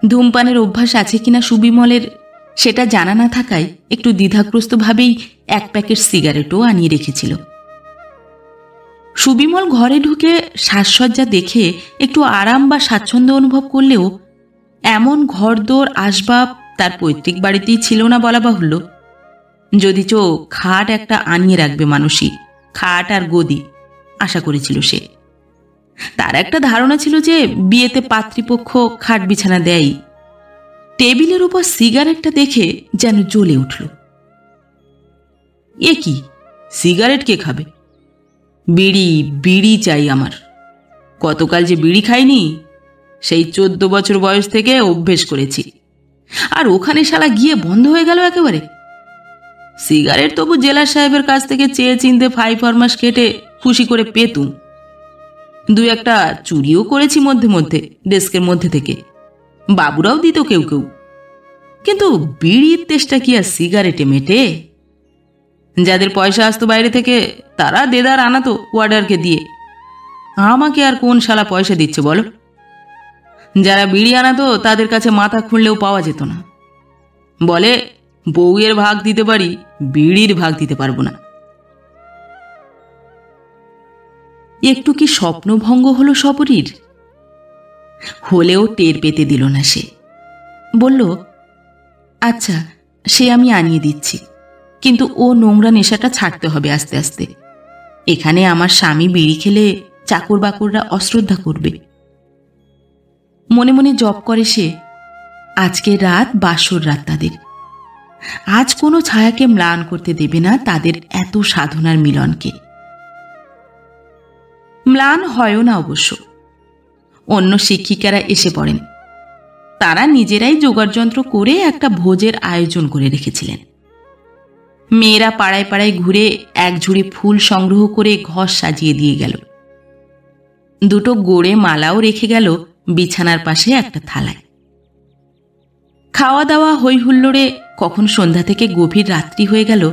A: ধূমপানের অভ্যাস আছে কিনা সুবিমলের সেটা জানা না থাকায় একটু দ্বিধাগ্রস্তভাবেই 1 প্যাকেট সিগারেটও আনিয়ে রেখেছিল। সুবিমল ঘরে ঢুকে সাজসজ্জা দেখে একটু আরাম বা স্বাচ্ছন্দ্য অনুভব করলেও এমন ঘরদোর আসবাব তার পৈতৃক বাড়িতেই ছিল না বলা বাহুল্য। যদিচ খাট একটা আনিয়ে রাখবে মানসী, খাট আর গদি আশা করেছিল সে। তার একটা ধারণা ছিল যে বিয়েতে পাত্রীপক্ষ খাট বিছানা দেয়। টেবিলের উপর সিগারেটটা দেখে যেন জ্বলে উঠল। এ কি, সিগারেট কে খাবে? বিড়ি, বিড়ি চাই আমার। কতকাল যে বিড়ি খাইনি, সেই 14 বছর বয়স থেকে অভ্যেস করেছি। আর ওখানে শালা গিয়ে বন্ধ হয়ে গেল একেবারে। সিগারেট তবু জেলার সাহেবের কাছ থেকে চেয়ে চিনতে 5 ফরমাস কেটে খুশি করে পেতুম। 2-1টা চুরিও করেছি মধ্যে মধ্যে, ডেস্কের মধ্যে থেকে। বাবুরাও দিত কেউ কেউ। কিন্তু বিড়ির তেষ্টা কি আর সিগারেটে মেটে? যাদের পয়সা আসতো বাইরে থেকে, তারা দেদার আনাতো ওয়ার্ডারকে দিয়ে। আমাকে আর কোন শালা পয়সা দিচ্ছে বলো? যারা বিড়ি আনাতো তাদের কাছে মাথা খুঁড়লেও পাওয়া যেত না। বলে বউয়ের ভাগ দিতে পারি, বিড়ির ভাগ দিতে পারবো না। একটু কি স্বপ্নভঙ্গ হলো সবরীর? হলেও টের পেতে দিল না সে। বলল, আচ্ছা, সে আমি আনিয়ে দিচ্ছি, কিন্তু ও নোংরা নেশাটা ছাড়তে হবে আস্তে আস্তে। এখানে আমার স্বামী বিড়ি খেলে চাকর বাকররা অশ্রদ্ধা করবে। মনে মনে জপ করে সে, আজকের রাত বাসর রাত তাদের। আজ কোনো ছায়াকে ম্লান করতে দেবে না তাদের এত সাধনার মিলনকে। ম্লান হয়ও না অবশ্য। অন্য শিক্ষিকারা এসে পড়েন। তারা নিজেরাই জোগাড়যন্ত্র করে একটা ভোজের আয়োজন করে রেখেছিলেন। মেয়েরা পাড়ায় পাড়ায় ঘুরে এক ঝুড়ি ফুল সংগ্রহ করে ঘর সাজিয়ে দিয়ে গেল। দুটো গোড়ে মালাও রেখে গেল বিছানার পাশে একটা থালায়। খাওয়া দাওয়া হই হুল্লোড়ে কখন সন্ধ্যা থেকে গভীর রাত্রি হয়ে গেল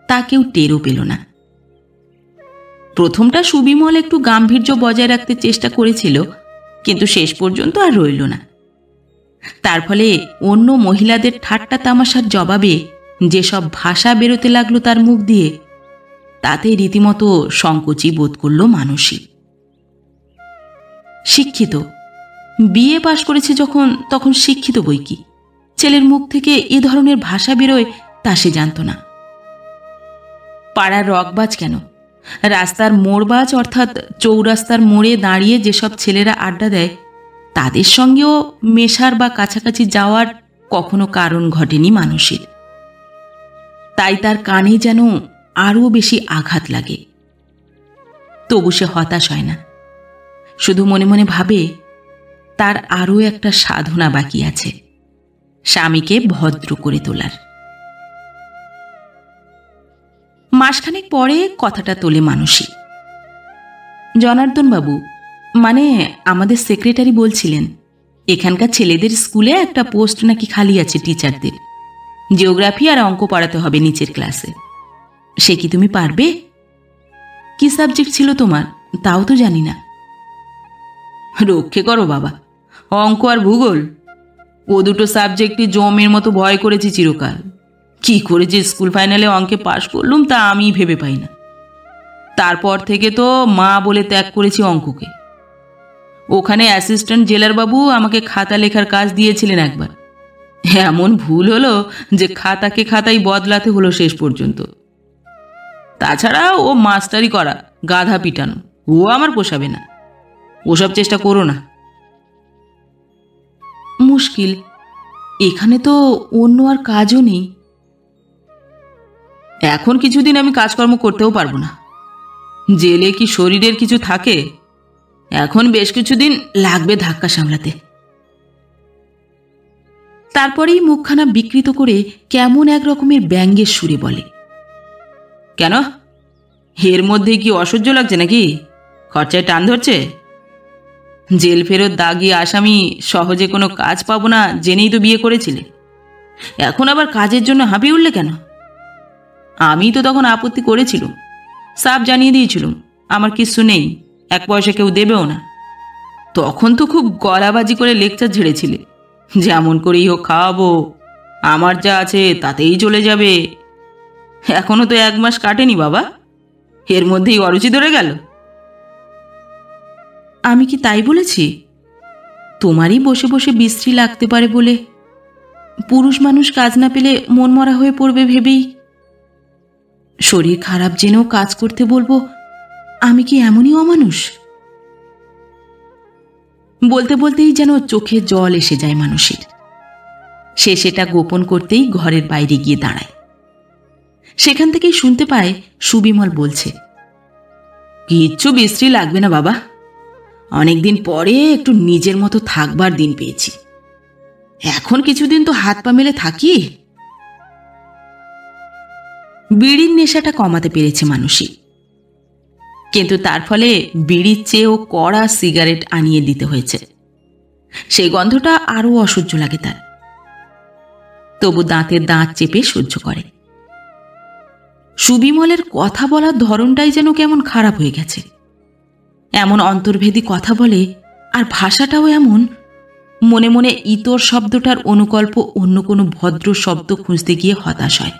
A: তা কেউ টেরও পেল না। প্রথমটা সুবিমল একটু গাম্ভীর্য বজায় রাখতে চেষ্টা করেছিল, কিন্তু শেষ পর্যন্ত আর রইল না। তার ফলে অন্য মহিলাদের ঠাট্টা তামাশার জবাবে যেসব ভাষা বেরোতে লাগলো তার মুখ দিয়ে, তাতে রীতিমতো সংকোচই বোধ করল মানসী। শিক্ষিত, বিএ পাশ করেছে যখন, তখন শিক্ষিত বই কি। ছেলের মুখ থেকে এ ধরনের ভাষা বেরোয় তা সে জানত না। পাড়ার রকবাজ কেন, রাস্তার মোড়বাজ অর্থাৎ চৌরাস্তার মোড়ে দাঁড়িয়ে যেসব ছেলেরা আড্ডা দেয় তাদের সঙ্গেও মেশার বা কাছাকাছি যাওয়ার কখনো কারণ ঘটেনি মানসীর। তাই তার কানে যেন আরও বেশি আঘাত লাগে। তবু সে হতাশ হয় না, শুধু মনে মনে ভাবে তার আরও একটা সাধনা বাকি আছে, স্বামীকে ভদ্র করে তোলার। মাসখানেক পরে কথাটা তোলে মানসী। জনার্দন বাবু, মানে আমাদের সেক্রেটারি বলছিলেন এখানকার ছেলেদের স্কুলে একটা পোস্ট নাকি খালি আছে টিচারদের। জিওগ্রাফি আর অঙ্ক পড়াতে হবে নিচের ক্লাসে। সে কি তুমি পারবে? কি সাবজেক্ট ছিল তোমার তাও তো জানি না। রক্ষে করো বাবা, অঙ্ক আর ভূগোল, ও দুটো সাবজেক্টই জমের মতো ভয় করেছি চিরকাল। কি করে যে স্কুল ফাইনালে অঙ্কে পাশ করলুম তা আমি ভেবে পাই না। তারপর থেকে তো মা বলে ত্যাগ করেছি অঙ্ককে। ওখানে অ্যাসিস্ট্যান্ট জেলার বাবু আমাকে খাতা লেখার কাজ দিয়েছিলেন একবার। এমন ভুল হলো যে খাতাকে খাতাই বদলাতে হলো শেষ পর্যন্ত। তাছাড়া ও মাস্টারি করা, গাধা পিটানো, ও আমার পোষাবে না। ওসব চেষ্টা করো না। মুশকিল, এখানে তো অন্য আর কাজও নেই। এখন কিছুদিন আমি কাজকর্ম করতেও পারবো না। জেলে কি শরীরের কিছু থাকে? এখন বেশ কিছুদিন লাগবে ধাক্কা সামলাতে। তারপরেই মুখখানা বিকৃত করে কেমন এক রকমের ব্যঙ্গের সুরে বলে, কেন, এর মধ্যে কি অসহ্য লাগছে নাকি? খরচায় টান ধরছে? জেল ফেরত দাগি আসামি সহজে কোনো কাজ পাবো না জেনেই তো বিয়ে করেছিলে। এখন আবার কাজের জন্য হাঁপিয়ে উঠলে কেন? আমি তো তখন আপত্তি করেছিলুম, সাফ জানিয়ে দিয়েছিলুম আমার কিচ্ছু নেই, এক পয়সা কেউ দেবেও না। তখন তো খুব গলাবাজি করে লেকচার ঝেড়েছিলে, যেমন করেই হোক খাওয়াবো, আমার যা আছে তাতেই চলে যাবে। এখনো তো 1 মাস কাটেনি বাবা, এর মধ্যেই অরুচি ধরে গেল। আমি কি তাই বলেছি? তোমারই বসে বসে বিশ্রী লাগতে পারে বলে, পুরুষ মানুষ কাজ না পেলে মন মরা হয়ে পড়বে ভেবেই। শরীর খারাপ জেনেও কাজ করতে বলবো, আমি কি এমনই অমানুষ? বলতে বলতেই যেন চোখে জল এসে যায় মানুষের। সে সেটা গোপন করতেই ঘরের বাইরে গিয়ে দাঁড়ায়। সেখান থেকেই শুনতে পায় সুবিমল বলছে, কিচ্ছু বিশ্রী লাগবে না বাবা, অনেকদিন পরে একটু নিজের মতো থাকবার দিন পেয়েছি। এখন কিছুদিন তো হাত পা মেলে থাকি। বিড়ির নেশাটা কমাতে পেরেছে মানুষই, কিন্তু তার ফলে বিড়ির চেয়েও কড়া সিগারেট আনিয়ে দিতে হয়েছে। সেই গন্ধটা আরও অসহ্য লাগে তার। তবু দাঁতের দাঁত চেপে সহ্য করে। সুবিমলের কথা বলার ধরনটাই যেন কেমন খারাপ হয়ে গেছে। এমন অন্তর্ভেদী কথা বলে, আর ভাষাটাও এমন। মনে মনে ইতর শব্দটার অনুকল্প অন্য কোনো ভদ্র শব্দ খুঁজতে গিয়ে হতাশ হয়।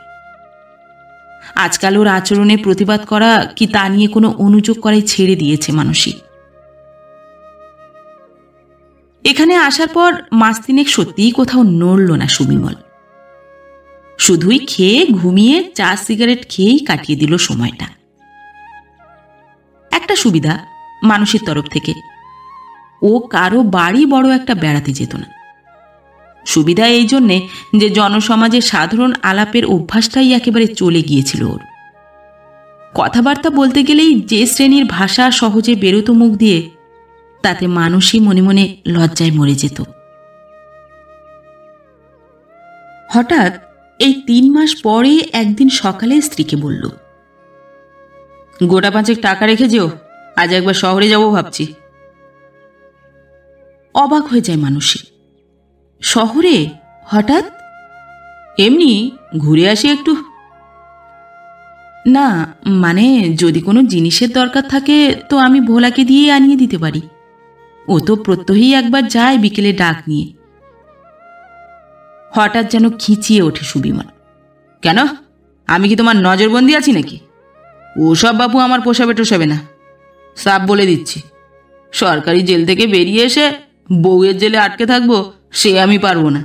A: আজকাল ওর আচরণে প্রতিবাদ করা কি তা নিয়ে কোনো অনুযোগ করাই ছেড়ে দিয়েছে মানসী। এখানে আসার পর মাস 3 সত্যিই কোথাও নড়ল না সুবিমল। শুধুই খেয়ে ঘুমিয়ে চা সিগারেট খেয়েই কাটিয়ে দিল সময়টা। একটা সুবিধা মানসীর তরফ থেকে, ও কারো বাড়ি বড় একটা বেড়াতে যেত না। সুবিধা এই জন্যে যে জনসমাজে সাধারণ আলাপের অভ্যাসটাই একেবারে চলে গিয়েছিল ওর। কথাবার্তা বলতে গেলেই যে শ্রেণীর ভাষা সহজে বেরোতো মুখ দিয়ে, তাতে মানুষই মনে মনে লজ্জায় মরে যেত। হঠাৎ এই 3 মাস পরে একদিন সকালে স্ত্রীকে বলল, গোটা 5 টাকা রেখে যেও, আজ একবার শহরে যাব ভাবছি। অবাক হয়ে যায় মানুষই। শহরে হঠাৎ? এমনি ঘুরে আসি একটু। না, মানে যদি কোনো জিনিসের দরকার থাকে তো আমি ভোলাকে দিয়ে আনিয়ে দিতে পারি। ও তো প্রত্যহই একবার যায় বিকেলে ডাক নিয়ে। হঠাৎ যেন খিচিয়ে ওঠে সুবিমল। কেন, আমি কি তোমার নজরবন্দি আছি নাকি? ওসব বাবু আমার পোষাবে টোষাবে না, সাফ বলে দিচ্ছি। সরকারি জেল থেকে বেরিয়ে এসে বউয়ের জেলে আটকে থাকবো, সে আমি পারবো না।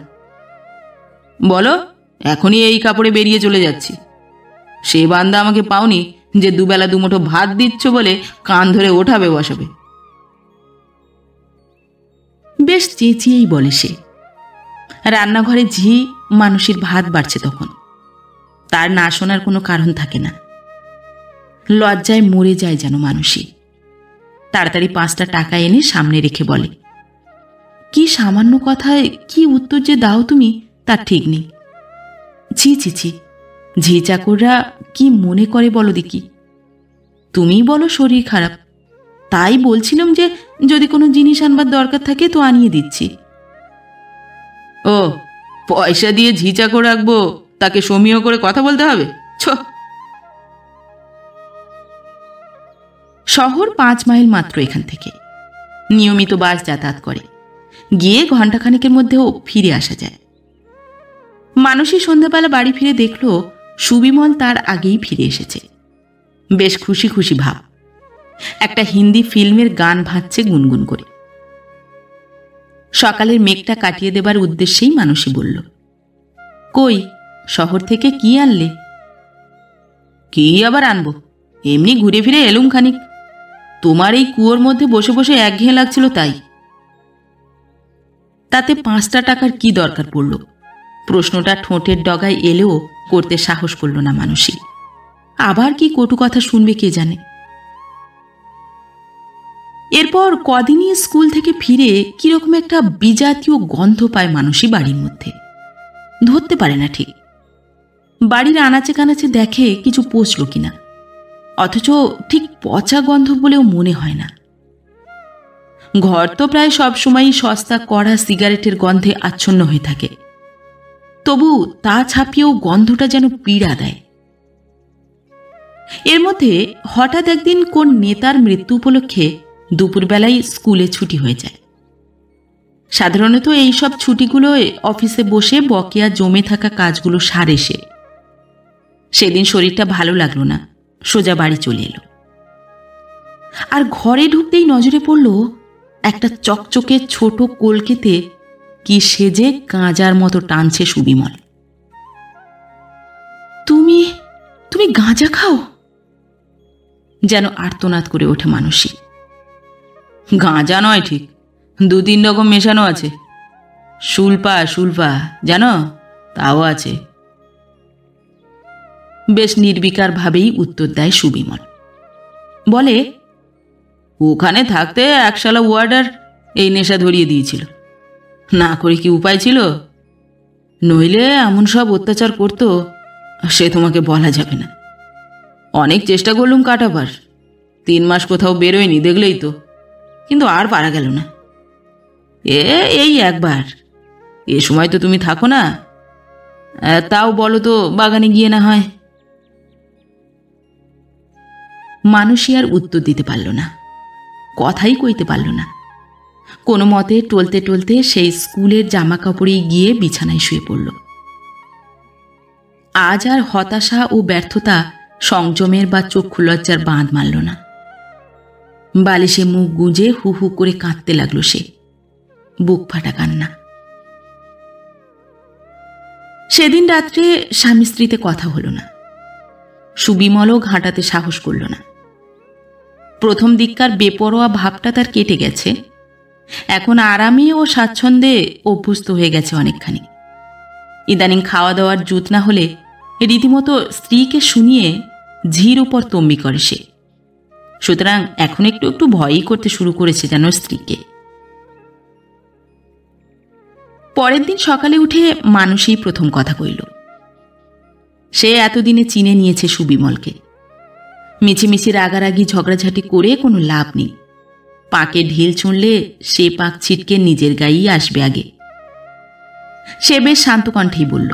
A: বলো, এখনই এই কাপড়ে বেরিয়ে চলে যাচ্ছি। সে বান্দা আমাকে পাওনি যে দুবেলা দুমুঠো ভাত দিচ্ছ বলে কান ধরে ওঠাবে বসাবে। বেশ চেঁচিয়েই বলে সে। রান্নাঘরে ঝি মানুষের ভাত বাড়ছে তখন। তার না শোনার কোনো কারণ থাকে না। লজ্জায় মরে যায় যেন মানুষই। তাড়াতাড়ি 5টা টাকা এনে সামনে রেখে বলে, কি সামান্য কথায় কি উত্তর যে দাও তুমি তার ঠিক নেই। ছি ছি ছি, ঝি চাকররা কি মনে করে বলো দেখি। তুমিই বলো শরীর খারাপ, তাই বলছিলাম যে যদি কোনো জিনিস আনবার দরকার থাকে তো আনিয়ে দিচ্ছি। ও, পয়সা দিয়ে ঝি চাকর রাখবো, তাকে সমীহ করে কথা বলতে হবে? ছ। শহর 5 মাইল মাত্র এখান থেকে। নিয়মিত বাস যাতায়াত করে। গিয়ে ঘণ্টাখানেকের মধ্যেও ফিরে আসা যায়। মানুষই সন্ধ্যাবেলা বাড়ি ফিরে দেখল সুবিমল তার আগেই ফিরে এসেছে। বেশ খুশি খুশি ভাব। একটা হিন্দি ফিল্মের গান ভাজছে গুনগুন করে। সকালের মেঘটা কাটিয়ে দেবার উদ্দেশ্যেই মানুষই বলল, কই, শহর থেকে কি আনলে? কি আবার আনবো, এমনি ঘুরে ফিরে এলুম খানিক। তোমার এই কুয়োর মধ্যে বসে বসে একঘেয়ে লাগছিল তাই। তাতে 5টা টাকার কি দরকার পড়ল? প্রশ্নটা ঠোঁটের ডগায় এলেও করতে সাহস করল না মানুষই। আবার কি কটু কথা শুনবে কে জানে। এরপর কদিনই স্কুল থেকে ফিরে কিরকম একটা বিজাতীয় গন্ধ পায় মানুষই বাড়ির মধ্যে। ধরতে পারে না ঠিক। বাড়ির আনাচে কানাচে দেখে কিছু পচল কিনা, অথচ ঠিক পচা গন্ধ বলেও মনে হয় না। ঘর তো প্রায় সবসময়ই সস্তা কড়া সিগারেটের গন্ধে আচ্ছন্ন হয়ে থাকে, তবু তা ছাপিয়েও গন্ধটা যেন পীড়া দেয়। এর মধ্যে হঠাৎ একদিন কোন নেতার মৃত্যু উপলক্ষে দুপুরবেলায় স্কুলে ছুটি হয়ে যায়। সাধারণত এইসব ছুটিগুলোয় অফিসে বসে বকেয়া জমে থাকা কাজগুলো সারে সে। সেদিন শরীরটা ভালো লাগলো না, সোজা বাড়ি চলে এলো। আর ঘরে ঢুকতেই নজরে পড়ল একটা চকচকে ছোট কলকেতে কি সেজে গাঁজার মতো টানছে সুবিমল। তুমি তুমি গাঁজা খাও? যেন আর্তনাদ করে ওঠে মানুষই। গাঁজা নয় ঠিক, 2-3 রকম মেশানো আছে। সুলপা সুলপা জানো, তাও আছে। বেশ নির্বিকার ভাবেই উত্তর দেয় সুবিমল। বলে, ওখানে থাকতে একশালা ওয়ার্ডার এই নেশা ধরিয়ে দিয়েছিল, না করে কি উপায় ছিল? নইলে এমন সব অত্যাচার করতো সে তোমাকে বলা যাবে না। অনেক চেষ্টা করলুম কাটাবার, 3 মাস কোথাও বেরোয়নি দেখলেই তো, কিন্তু আর পারা গেল না। এই একবার, এ সময় তো তুমি থাকো না, তাও বলো তো বাগানে গিয়ে না হয়। মানুষই আর উত্তর দিতে পারল না, কথাই কইতে পারল না। কোনো মতে টলতে টলতে সেই স্কুলের জামা কাপড়েই গিয়ে বিছানায় শুয়ে পড়ল। আজ আর হতাশা ও ব্যর্থতা সংযমের বা চক্ষু লজ্জার বাঁধ মারল না। বালিশে মুখ গুঁজে হু হু করে কাঁদতে লাগলো সে, বুক ফাটা কান্না। সেদিন রাত্রে স্বামী স্ত্রীতে কথা হলো না। সুবিমলও ঘাঁটাতে সাহস করল না। প্রথম দিককার বেপরোয়া ভাবটা তার কেটে গেছে। এখন আরামে ও স্বাচ্ছন্দ্যে অভ্যস্ত হয়ে গেছে অনেকখানি। ইদানিং খাওয়া দাওয়ার জুত না হলে রীতিমতো স্ত্রীকে শুনিয়ে ঝির উপর তম্বি করে সে। সুতরাং এখন একটু একটু ভয়ই করতে শুরু করেছে যেন স্ত্রীকে। পরের দিন সকালে উঠে মানুষই প্রথম কথা কইল। সে এতদিনে চিনে নিয়েছে সুবিমলকে। মিছিমিছি রাগারাগি ঝগড়াঝাটি করে কোনো লাভ নেই। পাকে ঢিল ছুঁড়লে সে পাক ছিটকে নিজের গায়েই আসবে আগে। সে বেশ শান্ত কণ্ঠেই বলল,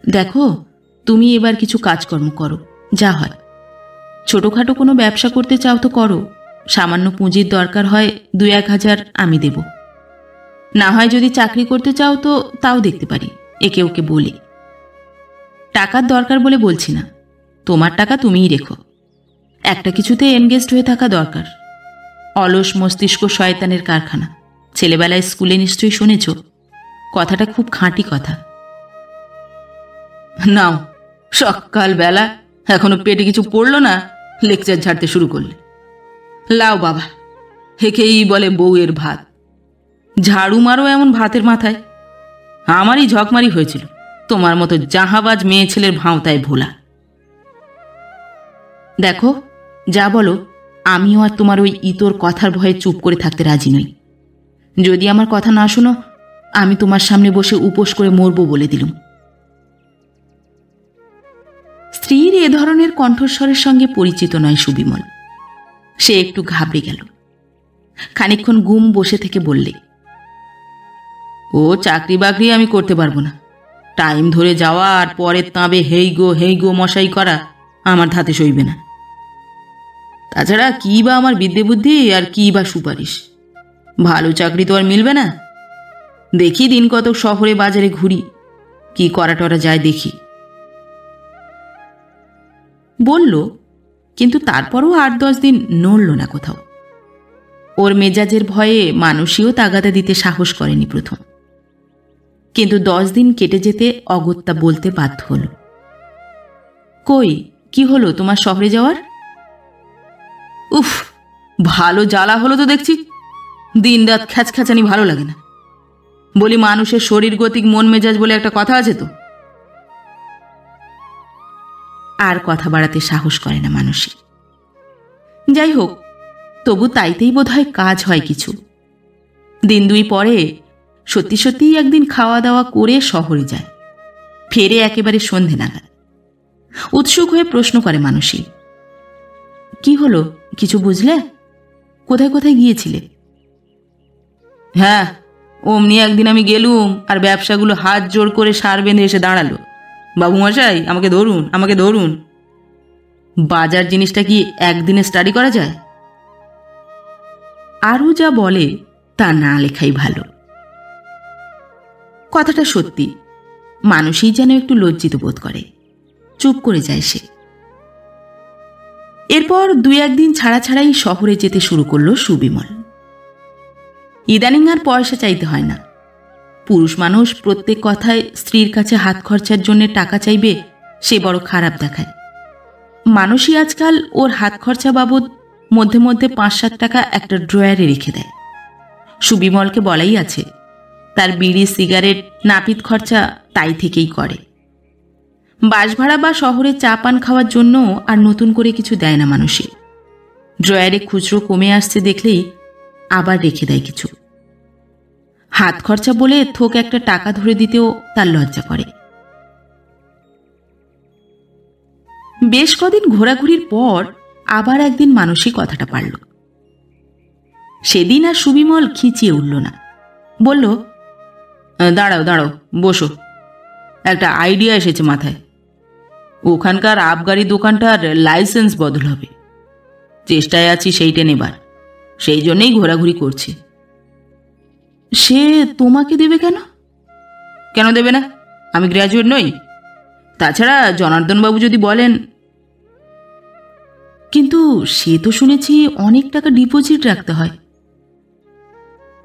A: দেখো, তুমি এবার কিছু কাজকর্ম করো, যা হয়। ছোটখাটো কোনো ব্যবসা করতে চাও তো করো, সামান্য পুঁজির দরকার হয় 2-1 হাজার আমি দেব। না হয় যদি চাকরি করতে চাও তো তাও দেখতে পারি, একে ওকে বলে। টাকার দরকার বলে বলছি না, তোমার টাকা তুমিই রেখো। একটা কিছুতে এনগেজড হয়ে থাকা দরকার। অলস মস্তিষ্ক শয়তানের কারখানা। ছেলেবেলায় স্কুলে নিশ্চয়ই শুনেছ, কথাটা খুব খাঁটি কথা। নাও, সকালবেলা এখনো পেটে কিছু পড়ল না, লেকচার ঝাড়তে শুরু করলে। লাও বাবা, হেকেই বলে বউয়ের ভাত। ঝাড়ু মারো এমন ভাতের মাথায়। আমারই ঝকমারি হয়েছিল তোমার মতো জাহাবাজ মেয়ে ছেলের ভাঁওতায় ভোলা। দেখো, যা বলো, আমিও আর তোমার ওই ইতর কথার ভয়ে চুপ করে থাকতে রাজি নই। যদি আমার কথা না শোনো, আমি তোমার সামনে বসে উপোস করে মরবো বলে দিলুম। স্ত্রীর এ ধরনের কণ্ঠস্বরের সঙ্গে পরিচিত নয় সুবিমল। সে একটু ঘাবড়ে গেল। খানিকক্ষণ গুম বসে থেকে বললে, ও চাকরি বাকরি আমি করতে পারবো না। টাইম ধরে যাওয়া আর পরের তাঁবে হেই গো মশাই করা আমার ধাতে সইবে না। তাছাড়া কি বা আমার বিদ্যে বুদ্ধি আর কি বা সুপারিশ? ভালো চাকরি তো আর মিলবে না। দেখি দিন কতক শহরে বাজারে ঘুরি, কি করা টরা যায় দেখি। বলল, কিন্তু তারপরও 8-10 দিন নড়ল না কোথাও। ওর মেজাজের ভয়ে মানুষীও তাগাদা দিতে সাহস করেনি প্রথম। কিন্তু 10 দিন কেটে যেতে অগত্যা বলতে বাধ্য হল, কই, কি হলো তোমার শহরে যাওয়ার? উফ, ভালো জ্বালা হলো তো দেখছি। দিন রাত খ্যাচখ্যাচানি ভালো লাগে না। বলি, মানুষের শরীর গতিক মন মেজাজ বলে একটা কথা আছে তো। আর কথা বাড়াতে সাহস করে না মানুষই। যাই হোক, তবু তাইতেই বোধহয় কাজ হয় কিছু। দিন 2 পরে সত্যি সত্যিই একদিন খাওয়া দাওয়া করে শহরে যায়। ফেরে একেবারে সন্ধে নাগাদ। উৎসুক হয়ে প্রশ্ন করে মানুষই, কি হলো, কিছু বুঝলে? কোথায় কোথায় গিয়েছিলে? হ্যাঁ, অমনি একদিন আমি গেলুম, আর ব্যবসাগুলো হাত জোর করে সার বেঁধে এসে দাঁড়ালো। বাবুমশাই, আমাকে ধরুন, আমাকে ধরুন। বাজার জিনিসটা কি একদিনে স্টাডি করা যায়? আরও যা বলে তা না লেখাই ভালো। কথাটা সত্যি। মানুষই যেন একটু লজ্জিত বোধ করে, চুপ করে যায় সে। এরপর 2-1 দিন ছাড়া ছাড়াই শহরে যেতে শুরু করলো সুবিমল। ইদানিং আর পয়সা চাইতে হয় না। পুরুষ মানুষ প্রত্যেক কথায় স্ত্রীর কাছে হাত খরচার জন্য টাকা চাইবে, সে বড় খারাপ দেখায়। মানুষই আজকাল ওর হাত খরচা বাবদ মধ্যে মধ্যে 5-7 টাকা একটা ড্রয়ারে রেখে দেয়। সুবিমলকে বলাই আছে, তার বিড়ি সিগারেট নাপিত খরচা তাই থেকেই করে। বাসভাড়া বা শহরে চা পান খাওয়ার জন্য আর নতুন করে কিছু দেয় না মানুষই। ড্রয়ারে খুচরো কমে আসছে দেখলেই আবার রেখে দেয় কিছু। হাত খরচা বলে থোক একটা টাকা ধরে দিতেও তার লজ্জা করে। বেশ কদিন ঘোরাঘুরির পর আবার একদিন মানুষই কথাটা পারল। সেদিন আর সুবিমল খিচিয়ে উঠল না। বলল, দাঁড়াও দাঁড়াও, বসো, একটা আইডিয়া এসেছে মাথায়। ওখানকার আবগারি দোকানটার লাইসেন্স বদল হবে। চেষ্টায় আছি সেইটা নেবার, সেই জন্যেই ঘোরাঘুরি করছি। সে তোমাকে দেবে কেন? কেন দেবে না? আমি গ্র্যাজুয়েট নই? তাছাড়া জনার্দনবাবু যদি বলেন। কিন্তু সে তো শুনেছি অনেক টাকা ডিপোজিট রাখতে হয়।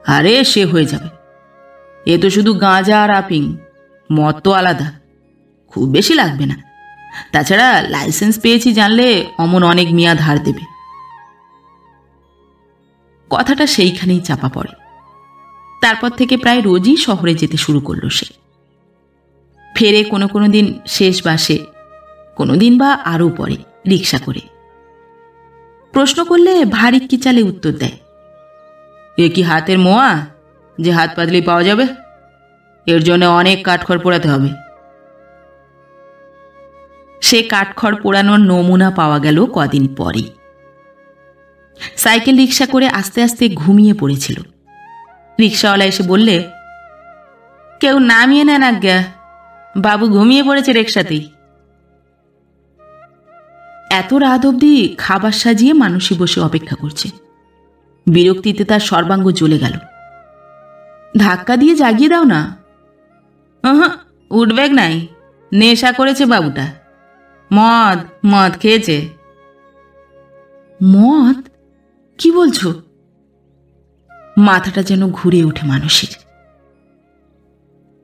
A: আরে সে হয়ে যাবে। এ তো শুধু গাঁজা আর আপিং, মদ তো আলাদা, খুব বেশি লাগবে না। তাছাড়া লাইসেন্স পেয়েছি জানলে অমন অনেক মিয়া ধার দেবে। কথাটা সেইখানেই চাপা পড়ে। তারপর থেকে প্রায় রোজই শহরে যেতে শুরু করলো সে। ফেরে কোনো কোনো দিন শেষ বাসে, কোনোদিন বা আরও পরে রিক্সা করে। প্রশ্ন করলে ভারী কি চালে উত্তর দেয়, এ কি হাতের মোয়া যে হাত পাতলেই পাওয়া যাবে? এর জন্য অনেক কাঠখড় পোড়াতে হবে। সে কাঠখড় পোড়ানোর নমুনা পাওয়া গেল কদিন পরে। সাইকেল রিক্সা করে আস্তে আস্তে ঘুমিয়ে পড়েছিল। রিক্সাওয়ালা এসে বললে, কেউ নামিয়ে নেন আজ্ঞা, বাবু ঘুমিয়ে পড়েছে রিক্সাতেই। এত রাত অবধি খাবার সাজিয়ে মানুষই বসে অপেক্ষা করছে। বিরক্তিতে তার সর্বাঙ্গ জ্বলে গেল। ধাক্কা দিয়ে জাগিয়ে দাও না। উঠবেক নাই, নেশা করেছে বাবুটা, মদ মদ খেয়েছে। মদ? কি বলছো? মাথাটা যেন ঘুরে ওঠে মানুষের।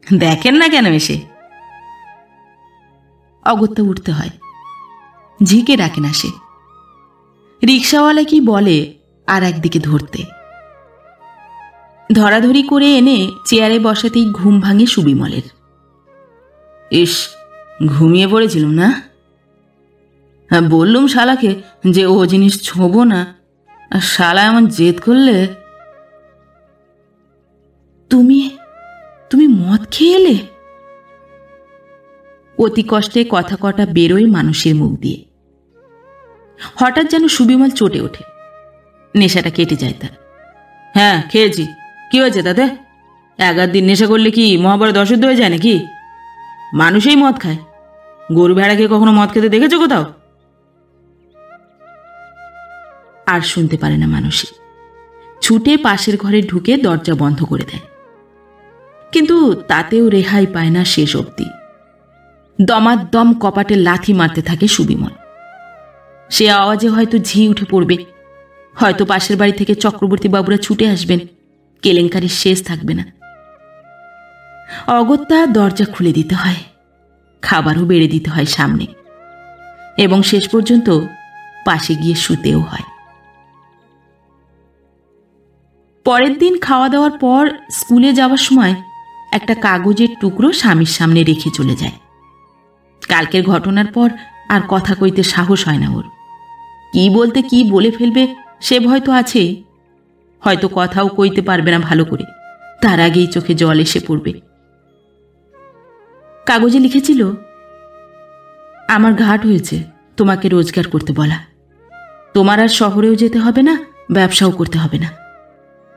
A: দেখেন না কেন এসে? অগত্যা উঠতে হয়, ঝিকে ডাকে না সে। রিক্সাওয়ালা কি বলে আর একদিকে ধরতে, ধরাধরি করে এনে চেয়ারে বসাতেই ঘুম ভাঙে সুবিমলের। ইস, ঘুমিয়ে পড়েছিলাম না? হ্যাঁ, বললুম শালাকে যে ও জিনিস ছোঁবো না, আর শালা এমন জেদ করলে। তুমি তুমি মদ খেয়ে এলে? অতি কষ্টে কথা কটা বেরোয় মানুষের মুখ দিয়ে। হঠাৎ যেন সুবিমল চটে ওঠে, নেশাটা কেটে যায় তার। হ্যাঁ খেয়েছি, কি হয়েছে তাতে? 11 দিন নেশা করলে কি মহাভারত অশুদ্ধ হয়ে যায় নাকি? মানুষই মদ খায়, গরু ভেড়াকে কখনো মদ খেতে দেখেছো কোথাও? আর শুনতে পারে না মানুষই, ছুটে পাশের ঘরে ঢুকে দরজা বন্ধ করে দেয়। কিন্তু তাতেও রেহাই পায় না শেষ অবধি। দমাদ্দম কপাটে লাথি মারতে থাকে সুবিমল। সে আওয়াজে হয়তো ঝি উঠে পড়বে, হয়তো পাশের বাড়ি থেকে চক্রবর্তী বাবুরা ছুটে আসবেন, কেলেঙ্কারির শেষ থাকবে না। অগত্যা দরজা খুলে দিতে হয়, খাবারও বেড়ে দিতে হয় সামনে, এবং শেষ পর্যন্ত পাশে গিয়ে শুতেও হয়। পরের দিন খাওয়া দাওয়ার পর স্কুলে যাওয়ার সময় একটা কাগজের টুকরো স্বামীর সামনে রেখে চলে যায়। কালকের ঘটনার পর আর কথা কইতে সাহস হয় না ওর। কি বলতে কি বলে ফেলবে সে ভয় তো আছেই। হয়তো কথাও কইতে পারবে না ভালো করে, তার আগেই চোখে জল এসে পড়বে। কাগজে লিখেছিল, আমার ঘাট হয়েছে তোমাকে রোজগার করতে বলা। তোমার আর শহরেও যেতে হবে না, ব্যবসাও করতে হবে না।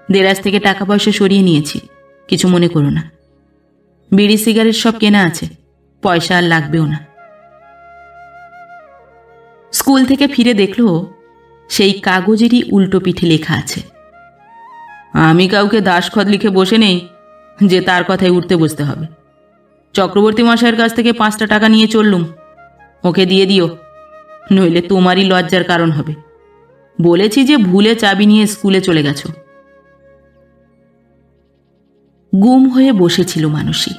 A: দেরাজ থেকে টাকা পয়সা সরিয়ে নিয়েছি, কিছু মনে করো না। বিড়ি সিগারেট সব কেনা আছে, পয়সা আর লাগবেও না। স্কুল থেকে ফিরে দেখলো সেই কাগজেরই উল্টো পিঠে লেখা আছে, আমি কাউকে দাসখত লিখে বসে নেই যে তার কথায় উঠতে বসতে হবে। চক্রবর্তী মশাইয়ের কাছ থেকে 5টা টাকা নিয়ে চললুম, ওকে দিয়ে দিও, নইলে তোমারই লজ্জার কারণ হবে। বলেছি যে ভুলে চাবি নিয়ে স্কুলে চলে গেছো। গুম হয়ে বসেছিল মানুষই।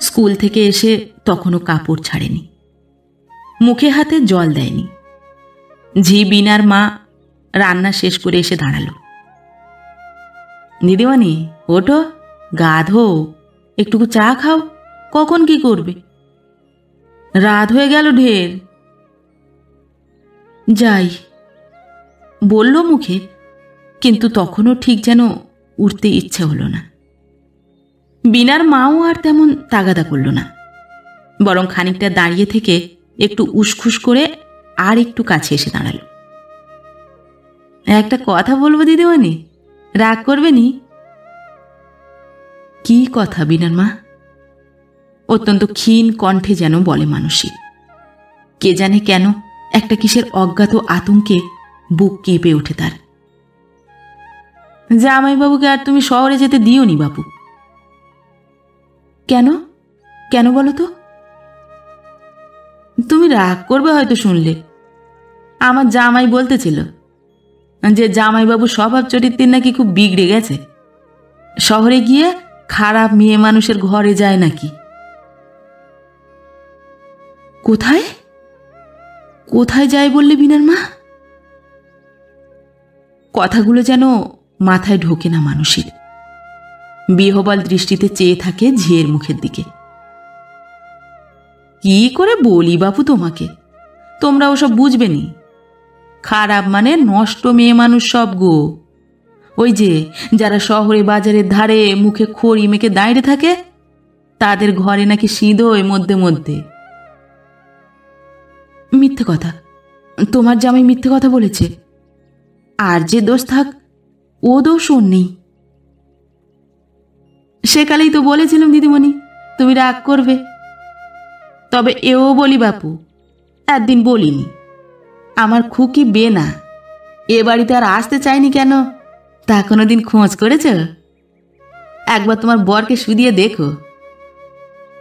A: স্কুল থেকে এসে তখনও কাপড় ছাড়েনি, মুখে হাতে জল দেয়নি। ঝি বিনার মা রান্না শেষ করে এসে দাঁড়ালো। দিদিমণি ওঠো, গা ধো, একটুকু চা খাও, কখন কি করবে? রাত হয়ে গেল ঢের। যাই বলল মুখে, কিন্তু তখনও ঠিক যেন উঠতে ইচ্ছে হলো না। বিনার মাও আর তেমন তাগাদা করল না, বরং খানিকটা দাঁড়িয়ে থেকে একটু উসখুস করে আর একটু কাছে এসে দাঁড়ালো। একটা কথা বলবো দিদিমণি, রাগ করবে নি? কি কথা বিনার মা? অত্যন্ত ক্ষীণ কণ্ঠে যেন বলে মানুষই। কে জানে কেন একটা কিসের অজ্ঞাত আতঙ্কে বুক কেঁপে ওঠে তার। জামাইবাবুকে আর তুমি শহরে যেতে দিও নি বাপু। কেন কেন বলো তো? তুমি রাগ করবে হয়তো শুনলে। আমার জামাই বলতেছিল যে জামাইবাবু স্বভাব চরিত্রের নাকি খুব বিগড়ে গেছে, শহরে গিয়ে খারাপ মেয়ে মানুষের ঘরে যায় নাকি। কোথায় কোথায় যায় বললে বিনার মা? কথাগুলো যেন মাথায় ঢোকে না মানুষের। বিহবল দৃষ্টিতে চেয়ে থাকে ঝিয়ের মুখের দিকে। কি করে বলি বাপু তোমাকে, তোমরা ওসব বুঝবে নি। খারাপ মানে নষ্ট মেয়ে মানুষ সব গো। ওই যে যারা শহরে বাজারের ধারে মুখে খড়ি মেখে দাঁড়িয়ে থাকে, তাদের ঘরে নাকি সিঁদোয় মধ্যে মধ্যে। মিথ্যে কথা, তোমার জামাই মিথ্যে কথা বলেছে। আর যে দোষ থাক, ও দোষ ওর নেই। সেকালেই তো বলেছিলাম দিদিমণি, তুমি রাগ করবে। তবে এও বলি বাপু, একদিন বলিনি আমার খুকি বেনা এ বাড়িতে আর আসতে চায়নি কেন, তা কোনোদিন খোঁজ করেছ? একবার তোমার বরকে শুধিয়ে দেখো।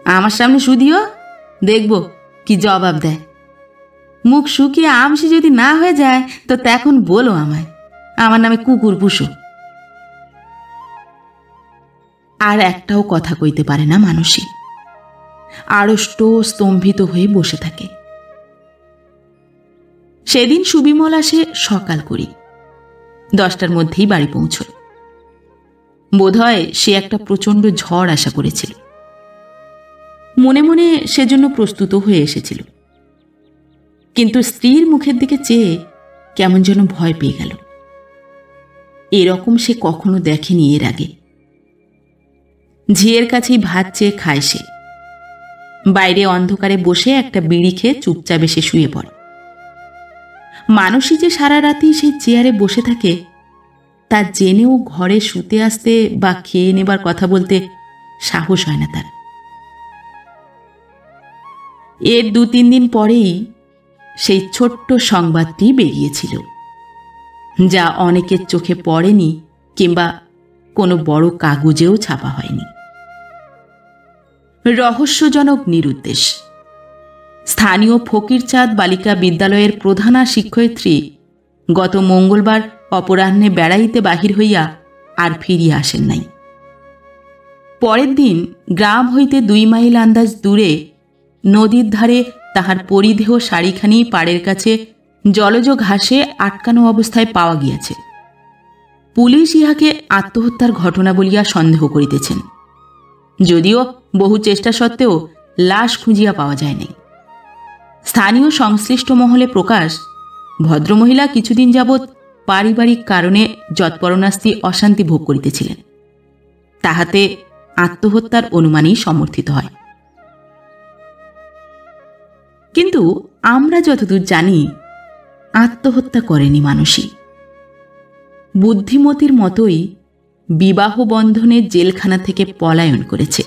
A: আমার সামনে শুধিও, দেখব কি জবাব দেয়। মুখ শুকিয়ে আমসি যদি না হয়ে যায় তো তখন বলো আমায়, আমার নামে কুকুর পুষো। আর একটাও কথা কইতে পারে না মানুষই, আড়ষ্ট স্তম্ভিত হয়ে বসে থাকে। সেদিন সুবিমল আসে সকাল করি, 10টার মধ্যেই বাড়ি পৌঁছল। বোধহয় সে একটা প্রচণ্ড ঝড় আশা করেছিল, মনে মনে সেজন্য প্রস্তুত হয়ে এসেছিল। কিন্তু স্ত্রীর মুখের দিকে চেয়ে কেমন যেন ভয় পেয়ে গেল। এরকম সে কখনো দেখেনি এর আগে। ঝিয়ের কাছেই ভাত চেয়ে খায় সে। বাইরে অন্ধকারে বসে একটা বিড়ি খেয়ে চুপচাপ এসে শুয়ে পড়ে। মানুষই যে সারা রাতি সেই চেয়ারে বসে থাকে তা জেনেও ঘরে শুতে আসতে বা খেয়ে নেবার কথা বলতে সাহস হয় না তার। এর 2-3 দিন পরেই সেই ছোট্ট সংবাদটি বেরিয়েছিল, যা অনেকের চোখে পড়েনি কিংবা কোনো বড় কাগজেও ছাপা হয়নি। রহস্যজনক নিরুদ্দেশ। স্থানীয় ফকিরচাঁদ বালিকা বিদ্যালয়ের প্রধানা শিক্ষয়িত্রী গত মঙ্গলবার অপরাহ্নে বেড়াইতে বাহির হইয়া আর ফিরিয়া আসেন নাই। পরের দিন গ্রাম হইতে 2 মাইল আন্দাজ দূরে নদীর ধারে তাহার পরিধেয় শাড়িখানি পাড়ের কাছে জলজ ঘাসে আটকানো অবস্থায় পাওয়া গিয়াছে। পুলিশ ইহাকে আত্মহত্যার ঘটনা বলিয়া সন্দেহ করিতেছেন, যদিও বহু চেষ্টা সত্ত্বেও লাশ খুঁজিয়া পাওয়া যায় নাই। স্থানীয় সংশ্লিষ্ট মহলে প্রকাশ, ভদ্রমহিলা কিছুদিন যাবৎ পারিবারিক কারণে যৎপরণাস্তি অশান্তি ভোগ করিতেছিলেন, তাহাতে আত্মহত্যার অনুমানই সমর্থিত হয়। কিন্তু আমরা যতদূর জানি আত্মহত্যা করেনি মানুষই। বুদ্ধিমতীর মতোই বিবাহ বন্ধনে জেলখানা থেকে পলায়ন করেছে।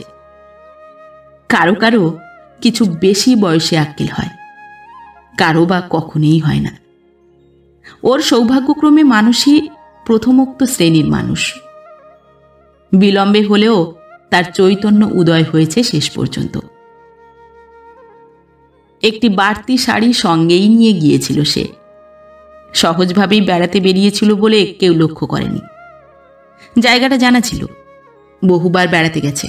A: কারো কারো কিছু বেশি বয়সে আক্কেল হয়, কারো বা কখনোই হয় না। ওর সৌভাগ্যক্রমে মানুষই প্রথমোক্ত শ্রেণীর মানুষ। বিলম্বে হলেও তার চৈতন্য উদয় হয়েছে শেষ পর্যন্ত। একটি বাড়তি শাড়ি সঙ্গেই নিয়ে গিয়েছিল সে। সহজভাবেই বেড়াতে বেরিয়েছিল বলে কেউ লক্ষ্য করেনি। জায়গাটা জানা ছিল, বহুবার বেড়াতে গেছে।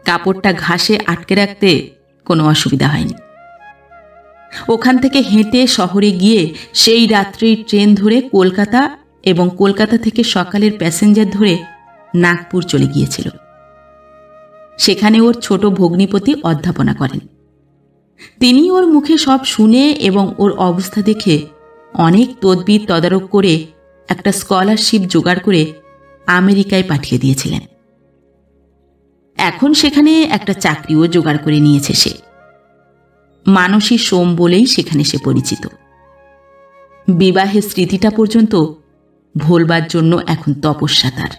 A: কাপড়টা ঘাসে আটকে রাখতে কোনো অসুবিধা হয়নি। ওখান থেকে হেঁটে শহরে গিয়ে সেই রাত্রির ট্রেন ধরে কলকাতা এবং কলকাতা থেকে সকালের প্যাসেঞ্জার ধরে নাগপুর চলে গিয়েছিল। সেখানে ওর ছোট ভগ্নিপতি অধ্যাপনা করেন। তিনি ওর মুখে সব শুনে এবং ওর অবস্থা দেখে অনেক তদবির তদারক করে একটা স্কলারশিপ জোগাড় করে আমেরিকায় পাঠিয়ে দিয়েছিলেন। এখন সেখানে একটা চাকরিও জোগাড় করে নিয়েছে সে। মানসী সোম বলেই সেখানে সে পরিচিত। বিবাহের স্মৃতিটা পর্যন্ত ভোলবার জন্য এখন তপস্যা তার।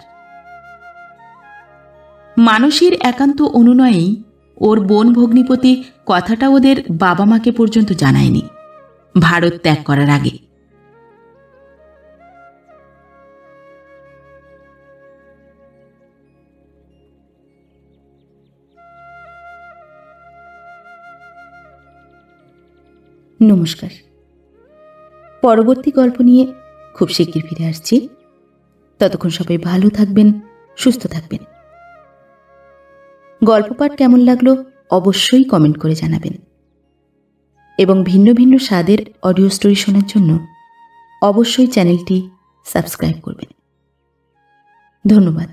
A: মানসীর একান্ত অনুনয়েই ওর বোন ভগ্নিপতি কথাটা ওদের বাবা মাকে পর্যন্ত জানায়নি ভারত ত্যাগ করার আগে।
B: নমস্কার। পরবর্তী গল্প নিয়ে খুব শিগগির ফিরে আসছি। ততক্ষণ সবাই ভালো থাকবেন, সুস্থ থাকবেন। গল্প পাঠ কেমন লাগলো অবশ্যই কমেন্ট করে জানাবেন এবং ভিন্ন ভিন্ন স্বাদের অডিও স্টোরি শোনার জন্য অবশ্যই চ্যানেলটি সাবস্ক্রাইব করবেন। ধন্যবাদ।